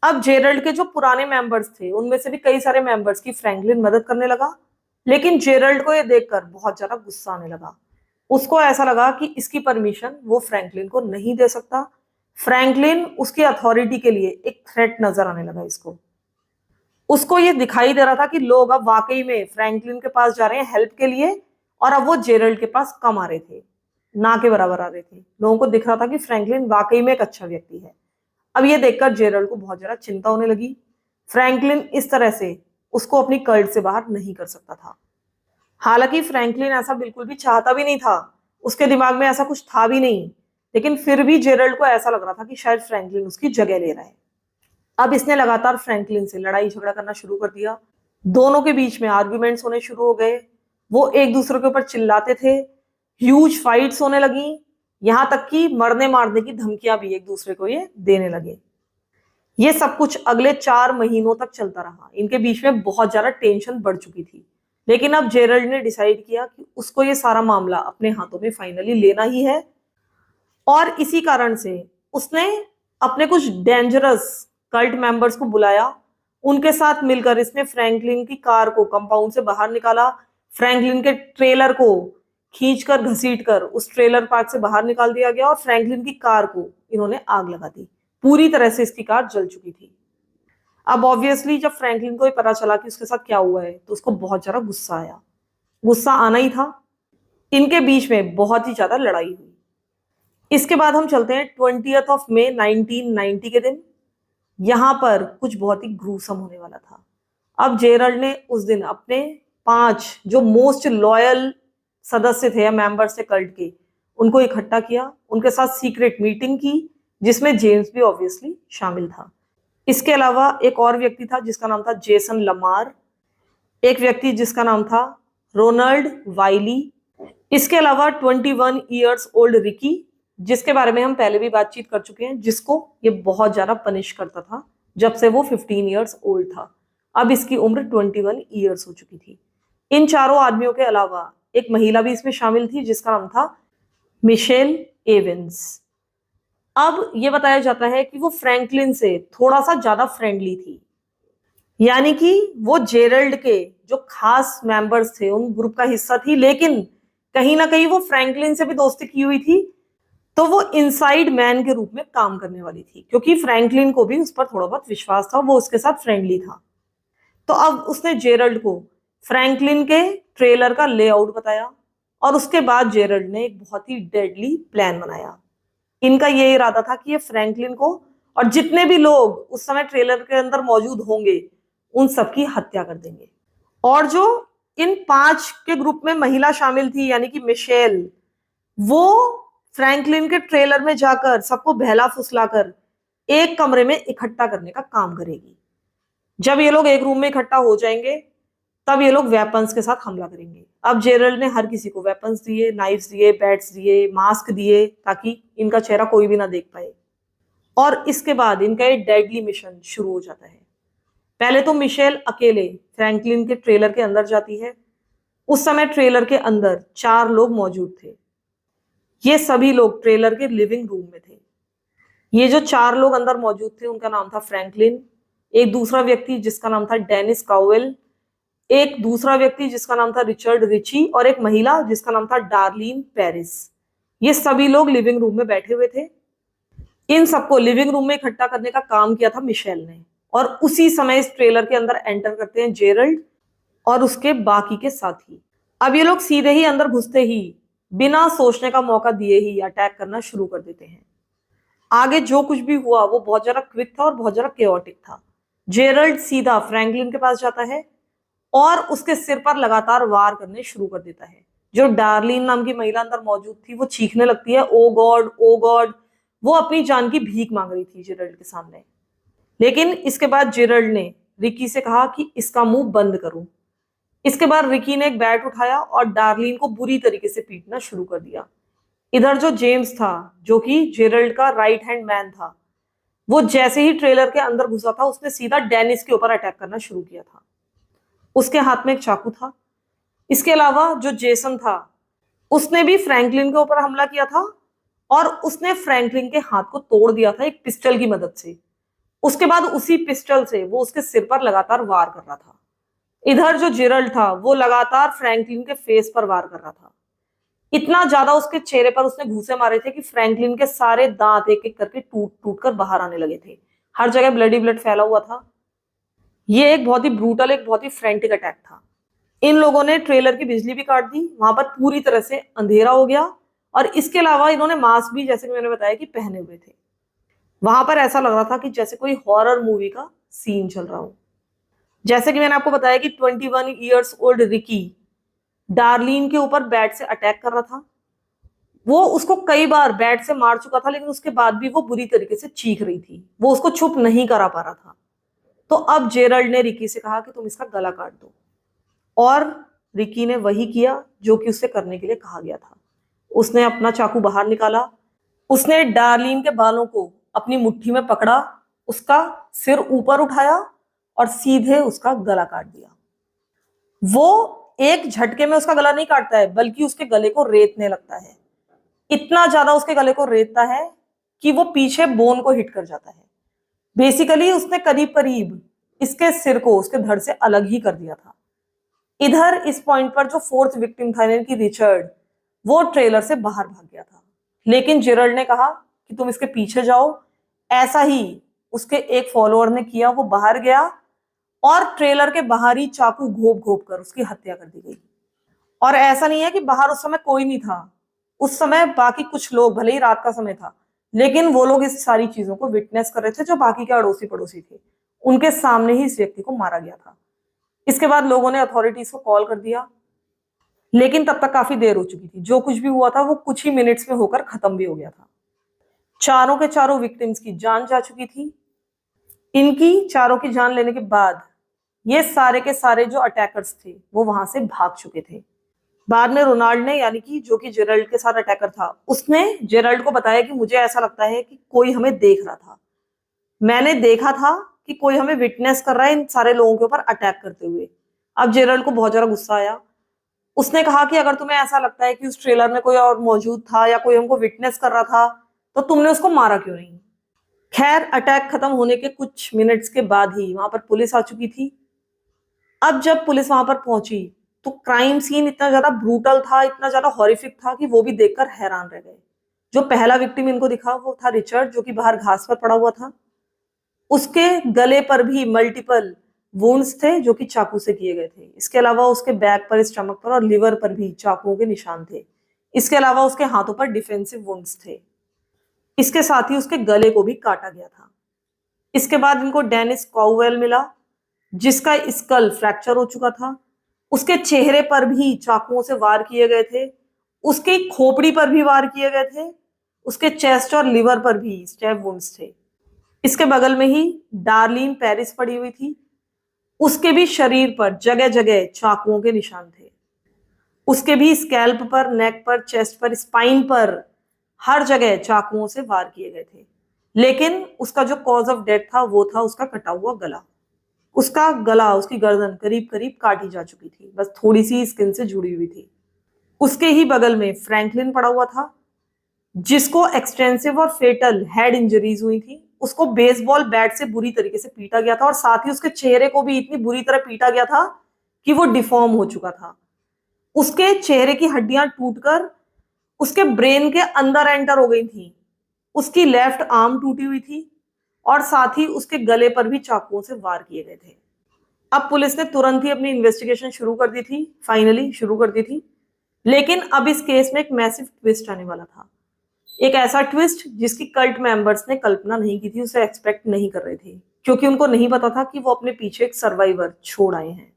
अब जेरल्ड के जो पुराने मेंबर्स थे उनमें से भी कई सारे मेंबर्स की फ्रैंकलिन मदद करने लगा, लेकिन जेरल्ड को ये देखकर बहुत ज्यादा गुस्सा आने लगा। उसको ऐसा लगा कि इसकी परमिशन वो फ्रैंकलिन को नहीं दे सकता। फ्रैंकलिन उसकी अथॉरिटी के लिए एक थ्रेट नजर आने लगा इसको। उसको ये दिखाई दे रहा था कि लोग अब वाकई में फ्रैंकलिन के पास जा रहे हैं हेल्प के लिए, और अब वो जेरल्ड के पास कम आ रहे थे, ना के बराबर आ रहे थे। लोगों को दिख रहा था कि फ्रैंकलिन वाकई में एक अच्छा व्यक्ति है। अब ये देखकर जेरल्ड को बहुत ज्यादा चिंता होने लगी। फ्रैंकलिन इस तरह से उसको अपनी कल्ट से बाहर नहीं कर सकता था। हालांकि फ्रैंकलिन ऐसा बिल्कुल भी चाहता भी नहीं था, उसके दिमाग में ऐसा कुछ था भी नहीं, लेकिन फिर भी जेरल्ड को ऐसा लग रहा था कि शायद फ्रैंकलिन उसकी जगह ले रहा है। अब इसने लगातार फ्रैंकलिन से लड़ाई झगड़ा करना शुरू कर दिया। दोनों के बीच में आर्ग्यूमेंट्स होने शुरू हो गए। वो एक दूसरे के ऊपर चिल्लाते थे। ह्यूज फाइट्स होने लगी। यहां तक कि मरने मारने की धमकियां भी एक दूसरे को ये देने लगे। ये सब कुछ अगले 4 महीनों तक चलता रहा। इनके बीच में बहुत ज्यादा टेंशन बढ़ चुकी थी। लेकिन अब जेरल्ड ने डिसाइड किया कि उसको ये सारा मामला अपने हाथों में फाइनली लेना ही है, और इसी कारण से उसने अपने कुछ डेंजरस कल्ट मेंबर्स को बुलाया। उनके साथ मिलकर इसने फ्रैंकलिन की कार को कंपाउंड से बाहर निकाला। फ्रैंकलिन के ट्रेलर को खींचकर घसीटकर उस ट्रेलर पार्क से बाहर निकाल दिया गया, और फ्रैंकलिन की कार को इन्होंने आग लगा दी। पूरी तरह से इसकी कार जल चुकी थी। अब ऑब्वियसली जब फ्रैंकलिन को ये पता चला कि उसके साथ क्या हुआ है, तो उसको बहुत ज्यादा गुस्सा आया। गुस्सा आना ही था। इनके बीच में बहुत ही ज्यादा लड़ाई हुई। इसके बाद हम चलते हैं 20 मई 1990 के दिन। यहां पर कुछ बहुत ही ग्रूसम होने वाला था। अब जेरल्ड ने उस दिन अपने 5 जो मोस्ट लॉयल सदस्य थे या मेंबर्स थे कल्ट के, उनको इकट्ठा किया। उनके साथ सीक्रेट मीटिंग की, जिसमें जेम्स भी ऑब्वियसली शामिल था। इसके अलावा एक और व्यक्ति था जिसका नाम था जेसन लमार। एक व्यक्ति जिसका नाम था रोनाल्ड वाइली। इसके अलावा 21 ईयर्स ओल्ड रिकी, जिसके बारे में हम पहले भी बातचीत कर चुके हैं, जिसको ये बहुत ज्यादा पनिश करता था जब से वो 15 ईयर्स ओल्ड था। अब इसकी उम्र 21 ईयर्स हो चुकी थी। इन चारों आदमियों के अलावा एक महिला भी इसमें शामिल थी जिसका नाम था मिशेल एवेंस। अब ये बताया जाता है कि वो फ्रैंकलिन से थोड़ा सा ज्यादा फ्रेंडली थी, यानी कि वो जेरल्ड के जो खास मेंबर्स थे उन ग्रुप का हिस्सा थी, लेकिन कहीं ना कहीं वो फ्रैंकलिन से भी दोस्ती की हुई थी। तो वो इनसाइड मैन के रूप में काम करने वाली थी, क्योंकि फ्रैंकलिन को भी उस पर थोड़ा बहुत विश्वास था, वो उसके साथ फ्रेंडली था। तो अब उसने जेरल्ड को फ्रैंकलिन के ट्रेलर का लेआउट बताया, और उसके बाद जेरल्ड ने एक बहुत ही डेडली प्लान बनाया। इनका ये इरादा था कि ये फ्रैंकलिन को और जितने भी लोग उस समय ट्रेलर के अंदर मौजूद होंगे उन सबकी हत्या कर देंगे। और जो इन 5 के ग्रुप में महिला शामिल थी, यानी कि मिशेल, वो फ्रैंकलिन के ट्रेलर में जाकर सबको बहला फुसलाकर एक कमरे में इकट्ठा करने का काम करेगी। जब ये लोग एक रूम में इकट्ठा हो जाएंगे, तब ये लोग वेपन्स के साथ हमला करेंगे। अब जेरल्ड ने हर किसी को वेपन्स दिए, नाइफ्स दिए, बैट्स दिए, मास्क दिए, ताकि इनका चेहरा कोई भी ना देख पाए। और इसके बाद इनका एक डेडली मिशन शुरू हो जाता है। पहले तो मिशेल अकेले फ्रैंकलिन के ट्रेलर के अंदर जाती है। उस समय ट्रेलर के अंदर 4 लोग मौजूद थे। ये सभी लोग ट्रेलर के लिविंग रूम में थे। ये जो 4 लोग अंदर मौजूद थे उनका नाम था फ्रैंकलिन, एक दूसरा व्यक्ति जिसका नाम था डेनिस काउएल, एक दूसरा व्यक्ति जिसका नाम था रिचर्ड रिची, और एक महिला जिसका नाम था डार्लिन पेरिस। ये सभी लोग लिविंग रूम में बैठे हुए थे। इन सबको लिविंग रूम में इकट्ठा करने का काम किया था मिशेल ने। और उसी समय इस ट्रेलर के अंदर एंटर करते हैं जेरल्ड और उसके बाकी के साथी। अब ये लोग सीधे ही अंदर घुसते ही बिना सोचने का मौका दिए ही अटैक करना शुरू कर देते हैं। आगे जो कुछ भी हुआ वो बहुत ज्यादा क्विक था और बहुत ज्यादा केओटिक था। जेरल्ड सीधा फ्रैंकलिन के पास जाता है और उसके सिर पर लगातार वार करने शुरू कर देता है। जो डार्लिन नाम की महिला अंदर मौजूद थी वो चीखने लगती है, ओ गॉड ओ गॉड। वो अपनी जान की भीख मांग रही थी जेरल्ड के सामने। लेकिन इसके बाद जेरल्ड ने रिकी से कहा कि इसका मुंह बंद करो। इसके बाद रिकी ने एक बैट उठाया और डार्लिन को बुरी तरीके से पीटना शुरू कर दिया। इधर जो जेम्स था, जो कि जेरल्ड का राइट हैंड मैन था, वो जैसे ही ट्रेलर के अंदर घुसा था उसने सीधा डेनिस के ऊपर अटैक करना शुरू किया था। उसके हाथ में एक चाकू था। इसके अलावा जो जेसन था उसने भी फ्रैंकलिन के ऊपर हमला किया था, और उसने फ्रैंकलिन के हाथ को तोड़ दिया था एक पिस्टल की मदद से। उसके बाद उसी पिस्टल से वो उसके सिर पर लगातार वार कर रहा था। इधर जो जेरल्ड था वो लगातार फ्रैंकलिन के फेस पर वार कर रहा था। इतना ज्यादा उसके चेहरे पर उसने घूंसे मारे थे कि फ्रैंकलिन के सारे दांत एक एक करके टूट टूट कर बाहर आने लगे थे। हर जगह ब्लडी ब्लड फैला हुआ था। ये एक बहुत ही ब्रूटल, एक बहुत ही फ्रेंटिक अटैक था। इन लोगों ने ट्रेलर की बिजली भी काट दी, वहां पर पूरी तरह से अंधेरा हो गया, और इसके अलावा इन्होंने मास्क भी, जैसे कि मैंने बताया, कि पहने हुए थे। वहां पर ऐसा लग रहा था कि जैसे कोई हॉरर मूवी का सीन चल रहा हो। जैसे कि मैंने आपको बताया कि 21 ईयर्स ओल्ड रिकी डार्लिन के ऊपर बैट से अटैक कर रहा था। वो उसको कई बार बैट से मार चुका था, लेकिन उसके बाद भी वो बुरी तरीके से चीख रही थी, वो उसको चुप नहीं करा पा रहा था। तो अब जेरल्ड ने रिकी से कहा कि तुम इसका गला काट दो, और रिकी ने वही किया जो कि उससे करने के लिए कहा गया था। उसने अपना चाकू बाहर निकाला, उसने डार्लिन के बालों को अपनी मुट्ठी में पकड़ा, उसका सिर ऊपर उठाया और सीधे उसका गला काट दिया। वो एक झटके में उसका गला नहीं काटता है, बल्कि उसके गले को रेतने लगता है। इतना ज्यादा उसके गले को रेतता है कि वो पीछे बोन को हिट कर जाता है। बेसिकली उसने करीब करीब इसके सिर को उसके धड़ से अलग ही कर दिया था। इधर इस पॉइंट पर जो फोर्थ विक्टिम था इनकी, रिचर्ड, वो ट्रेलर से बाहर भाग गया था, लेकिन जेरल्ड ने कहा कि तुम इसके पीछे जाओ। ऐसा ही उसके एक फॉलोअर ने किया, वो बाहर गया और ट्रेलर के बाहर ही चाकू घोप घोप कर उसकी हत्या कर दी गई। और ऐसा नहीं है कि बाहर उस समय कोई नहीं था, उस समय बाकी कुछ लोग, भले ही रात का समय था, लेकिन वो लोग इस सारी चीजों को विटनेस कर रहे थे, जो बाकी के अड़ोसी पड़ोसी थे। उनके सामने ही इस व्यक्ति को मारा गया था। इसके बाद लोगों ने अथॉरिटीज को कॉल कर दिया, लेकिन तब तक काफी देर हो चुकी थी। जो कुछ भी हुआ था वो कुछ ही मिनट्स में होकर खत्म भी हो गया था। चारों के चारों विक्टिम्स की जान जा चुकी थी। इनकी चारों की जान लेने के बाद ये सारे के सारे जो अटैकर्स थे वो वहां से भाग चुके थे। बाद में रोनाल्ड ने, यानी कि जो कि जेरल्ड के साथ अटैकर था, उसने जेरल्ड को बताया कि मुझे ऐसा लगता है कि कोई हमें देख रहा था, मैंने देखा था कि कोई हमें विटनेस कर रहा है इन सारे लोगों के ऊपर अटैक करते हुए। अब जेरल्ड को बहुत ज्यादा गुस्सा आया। उसने कहा कि अगर तुम्हें ऐसा लगता है कि उस ट्रेलर में कोई और मौजूद था या कोई हमको विटनेस कर रहा था, तो तुमने उसको मारा क्यों नहीं। खैर, अटैक खत्म होने के कुछ मिनट्स के बाद ही वहां पर पुलिस आ चुकी थी। अब जब पुलिस वहां पर पहुंची तो क्राइम सीन इतना ज्यादा ब्रूटल था, इतना ज्यादा हॉरिफिक था कि वो भी देखकर हैरान रह गए। जो पहला विक्टिम इनको दिखा वो था रिचर्ड, जो कि बाहर घास पर पड़ा हुआ था। उसके गले पर भी मल्टीपल वुंड्स थे जो कि चाकू से किए गए थे। इसके अलावा उसके बैक पर, स्टमक पर और लिवर पर भी चाकुओं के निशान थे। इसके अलावा उसके हाथों पर डिफेंसिव वुंड्स थे। इसके साथ ही उसके गले को भी काटा गया था। इसके बाद इनको डेनिस कॉउवेल मिला, जिसका स्कल फ्रैक्चर हो चुका था। उसके चेहरे पर भी चाकुओं से वार किए गए थे, उसकी खोपड़ी पर भी वार किए गए थे, उसके चेस्ट और लिवर पर भी स्टैब वुंड्स थे। इसके बगल में ही डार्लिन पेरिस पड़ी हुई थी, उसके भी शरीर पर जगह जगह चाकुओं के निशान थे। उसके भी स्कैल्प पर, नेक पर, चेस्ट पर, स्पाइन पर, हर जगह चाकुओं से वार किए गए थे। लेकिन उसका जो कॉज ऑफ डेथ था वो था उसका कटा हुआ गला। उसका गला, उसकी गर्दन करीब करीब काटी जा चुकी थी, बस थोड़ी सी स्किन से जुड़ी हुई थी। उसके ही बगल में फ्रैंकलिन पड़ा हुआ था, जिसको एक्सटेंसिव और फेटल हेड इंजरीज हुई थी। उसको बेसबॉल बैट से बुरी तरीके से पीटा गया था, और साथ ही उसके चेहरे को भी इतनी बुरी तरह पीटा गया था कि वो डिफॉर्म हो चुका था। उसके चेहरे की हड्डियां टूटकर उसके ब्रेन के अंदर एंटर हो गई थी। उसकी लेफ्ट आर्म टूटी हुई थी, और साथ ही उसके गले पर भी चाकुओं से वार किए गए थे। अब पुलिस ने तुरंत ही अपनी इन्वेस्टिगेशन शुरू कर दी थी, फाइनली शुरू कर दी थी। लेकिन अब इस केस में एक मैसिव ट्विस्ट आने वाला था। एक ऐसा ट्विस्ट जिसकी कल्ट मेंबर्स ने कल्पना नहीं की थी, उसे एक्सपेक्ट नहीं कर रहे थे, क्योंकि उनको नहीं पता था कि वो अपने पीछे एक सर्वाइवर छोड़ आए हैं।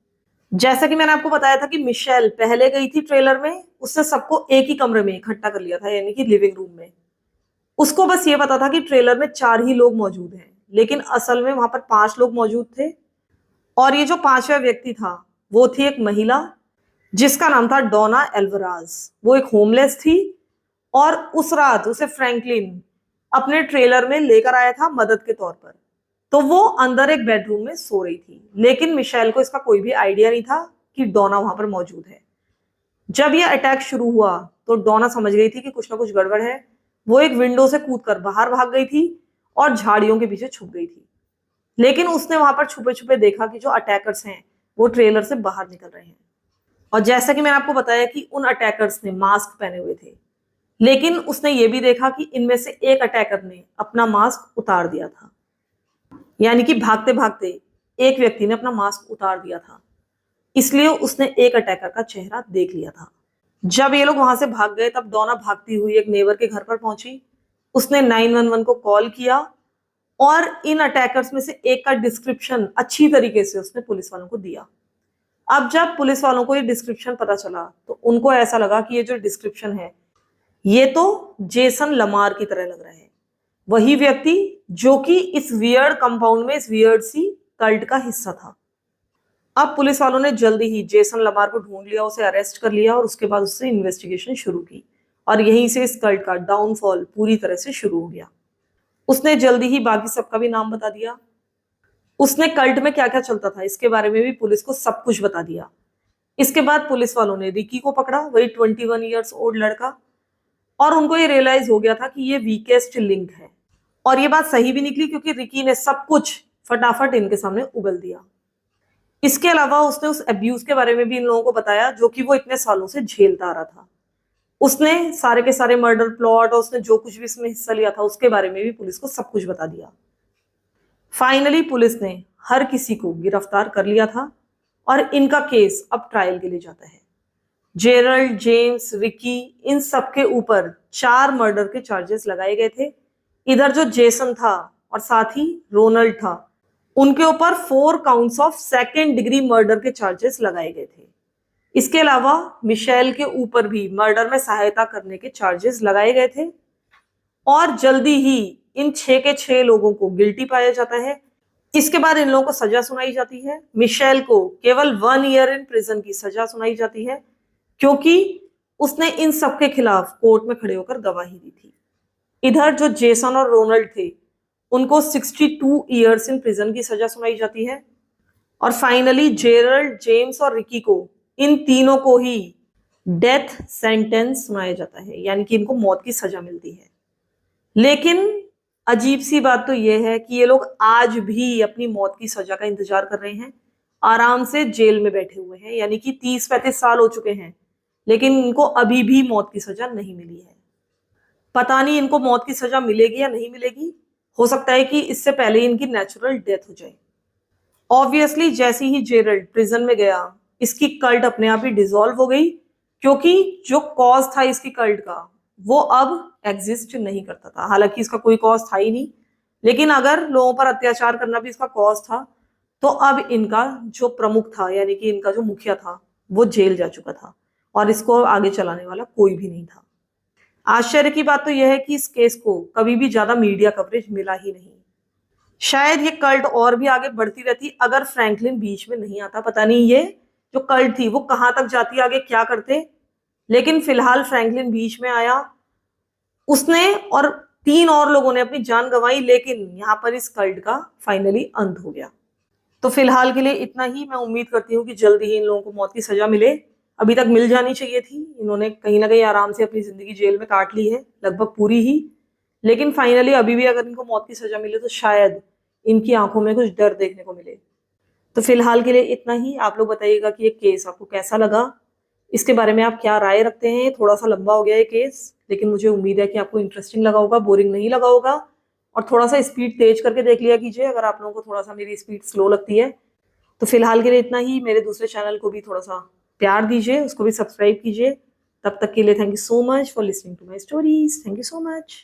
जैसा कि मैंने आपको बताया था कि मिशेल पहले गई थी ट्रेलर में, उसने सबको एक ही कमरे में इकट्ठा कर लिया था, यानी कि लिविंग रूम में। उसको बस ये पता था कि ट्रेलर में 4 ही लोग मौजूद हैं, लेकिन असल में वहां पर 5 लोग मौजूद थे। और ये जो 5वां व्यक्ति था वो थी एक महिला, जिसका नाम था डोना एल्वराज। वो एक होमलेस थी, और उस रात उसे फ्रैंकलिन अपने ट्रेलर में लेकर आया था मदद के तौर पर। तो वो अंदर एक बेडरूम में सो रही थी, लेकिन मिशेल को इसका कोई भी आइडिया नहीं था कि डोना वहां पर मौजूद है। जब ये अटैक शुरू हुआ तो डोना समझ गई थी कि कुछ ना कुछ गड़बड़ है। वो एक विंडो से कूदकर बाहर भाग गई थी और झाड़ियों के पीछे छुप गई थी। लेकिन उसने वहां पर छुपे छुपे देखा कि जो अटैकर्स हैं वो ट्रेलर से बाहर निकल रहे हैं। और जैसा कि मैंने आपको बताया कि उन अटैकर्स ने मास्क पहने हुए थे, लेकिन उसने ये भी देखा कि इनमें से एक अटैकर ने अपना मास्क उतार दिया था। यानी कि भागते भागते एक व्यक्ति ने अपना मास्क उतार दिया था, इसलिए उसने एक अटैकर का चेहरा देख लिया था। जब ये लोग वहां से भाग गए तब डोना भागती हुई एक नेबर के घर पर पहुंची। उसने 911 को कॉल किया और इन अटैकर्स में से एक का डिस्क्रिप्शन अच्छी तरीके से उसने पुलिस वालों को दिया। अब जब पुलिस वालों को ये डिस्क्रिप्शन पता चला तो उनको ऐसा लगा कि ये जो डिस्क्रिप्शन है ये तो जेसन लमार की तरह लग रहा है, वही व्यक्ति जो कि इस वियर्ड कंपाउंड में इस वियर्ड सी कल्ट का हिस्सा था। अब पुलिस वालों ने जल्दी ही जेसन लमार को ढूंढ लिया, उसे अरेस्ट कर लिया और उसके बाद उससे इन्वेस्टिगेशन शुरू की और यहीं से इस कल्ट का डाउनफॉल पूरी तरह से शुरू हो गया। उसने जल्दी ही बाकी सबका भी नाम बता दिया। उसने कल्ट में क्या क्या चलता था इसके बारे में भी पुलिस को सब कुछ बता दिया। इसके बाद पुलिस वालों ने रिकी को पकड़ा, वही 21 ईयर्स ओल्ड लड़का, और उनको ये रियलाइज हो गया था कि ये वीकेस्ट लिंक है। और ये बात सही भी निकली क्योंकि रिकी ने सब कुछ फटाफट इनके सामने उगल दिया। इसके अलावा उसने उस अब्यूज के बारे में भी इन लोगों को बताया जो कि वो इतने सालों से झेलता आ रहा था। उसने सारे के सारे मर्डर प्लॉट और उसने जो कुछ भी इसमें हिस्सा लिया था उसके बारे में भी पुलिस को सब कुछ बता दिया। फाइनली पुलिस ने हर किसी को गिरफ्तार कर लिया था और इनका केस अब ट्रायल के लिए जाता है। जेरल्ड, जेम्स, रिकी, इन सब के ऊपर 4 मर्डर के चार्जेस लगाए गए थे। इधर जो जेसन था और साथ ही रोनाल्ड था उनके ऊपर 4 counts of second degree murder के चार्जेस लगाए गए थे। इसके अलावा मिशेल के ऊपर भी मर्डर में सहायता करने के चार्जेस लगाए गए थे और जल्दी ही इन 6 के 6 लोगों को गिल्टी पाया जाता है। इसके बाद इन लोगों को सजा सुनाई जाती है। मिशेल को केवल 1 ईयर इन प्रिजन की सजा सुनाई जाती है क्योंकि उसने इन सब के खिलाफ कोर्ट में खड़े होकर गवाही दी थी। इधर जो जेसन और रोनाल्ड थे उनको 62 ईयर्स इन प्रिजन की सजा सुनाई जाती है और फाइनली जेरल्ड, जेम्स और रिकी को इन तीनों को ही डेथ सेंटेंस सुनाया जाता है, यानी कि इनको मौत की सजा मिलती है। लेकिन अजीब सी बात तो यह है कि ये लोग आज भी अपनी मौत की सजा का इंतजार कर रहे हैं, आराम से जेल में बैठे हुए हैं, यानी कि 30-35 साल हो चुके हैं लेकिन इनको अभी भी मौत की सजा नहीं मिली है। पता नहीं इनको मौत की सजा मिलेगी या नहीं मिलेगी, हो सकता है कि इससे पहले इनकी नेचुरल डेथ हो जाए। ऑब्वियसली जैसे ही जेरल्ड प्रिजन में गया इसकी कल्ट अपने आप ही डिसॉल्व हो गई क्योंकि जो कॉज था इसकी कल्ट का वो अब एग्जिस्ट नहीं करता था। हालांकि इसका कोई कॉज था ही नहीं, लेकिन अगर लोगों पर अत्याचार करना भी इसका कॉज था तो अब इनका जो प्रमुख था यानी कि इनका जो मुखिया था वो जेल जा चुका था और इसको आगे चलाने वाला कोई भी नहीं था। आश्चर्य की बात तो यह है कि इस केस को कभी भी ज्यादा मीडिया कवरेज मिला ही नहीं। शायद ये कल्ट और भी आगे बढ़ती रहती अगर फ्रैंकलिन बीच में नहीं आता। पता नहीं ये जो कल्ट थी वो कहां तक जाती, आगे क्या करते, लेकिन फिलहाल फ्रैंकलिन बीच में आया, उसने और 3 और लोगों ने अपनी जान गंवाई, लेकिन यहाँ पर इस कल्ट का फाइनली अंत हो गया। तो फिलहाल के लिए इतना ही। मैं उम्मीद करती हूँ कि जल्द ही इन लोगों को मौत की सजा मिले। अभी तक मिल जानी चाहिए थी, इन्होंने कहीं ना कहीं आराम से अपनी जिंदगी जेल में काट ली है, लगभग पूरी ही, लेकिन फाइनली अभी भी अगर इनको मौत की सजा मिले तो शायद इनकी आंखों में कुछ डर देखने को मिले। तो फिलहाल के लिए इतना ही। आप लोग बताइएगा कि ये केस आपको कैसा लगा, इसके बारे में आप क्या राय रखते हैं। थोड़ा सा लंबा हो गया ये केस, लेकिन मुझे उम्मीद है कि आपको इंटरेस्टिंग लगा होगा, बोरिंग नहीं लगा होगा। और थोड़ा सा स्पीड तेज करके देख लिया कीजिए अगर आप लोगों को थोड़ा सा मेरी स्पीड स्लो लगती है। तो फिलहाल के लिए इतना ही। मेरे दूसरे चैनल को भी थोड़ा सा प्यार दीजिए, उसको भी सब्सक्राइब कीजिए। तब तक के लिए thank you so much for listening to my stories. Thank you so much.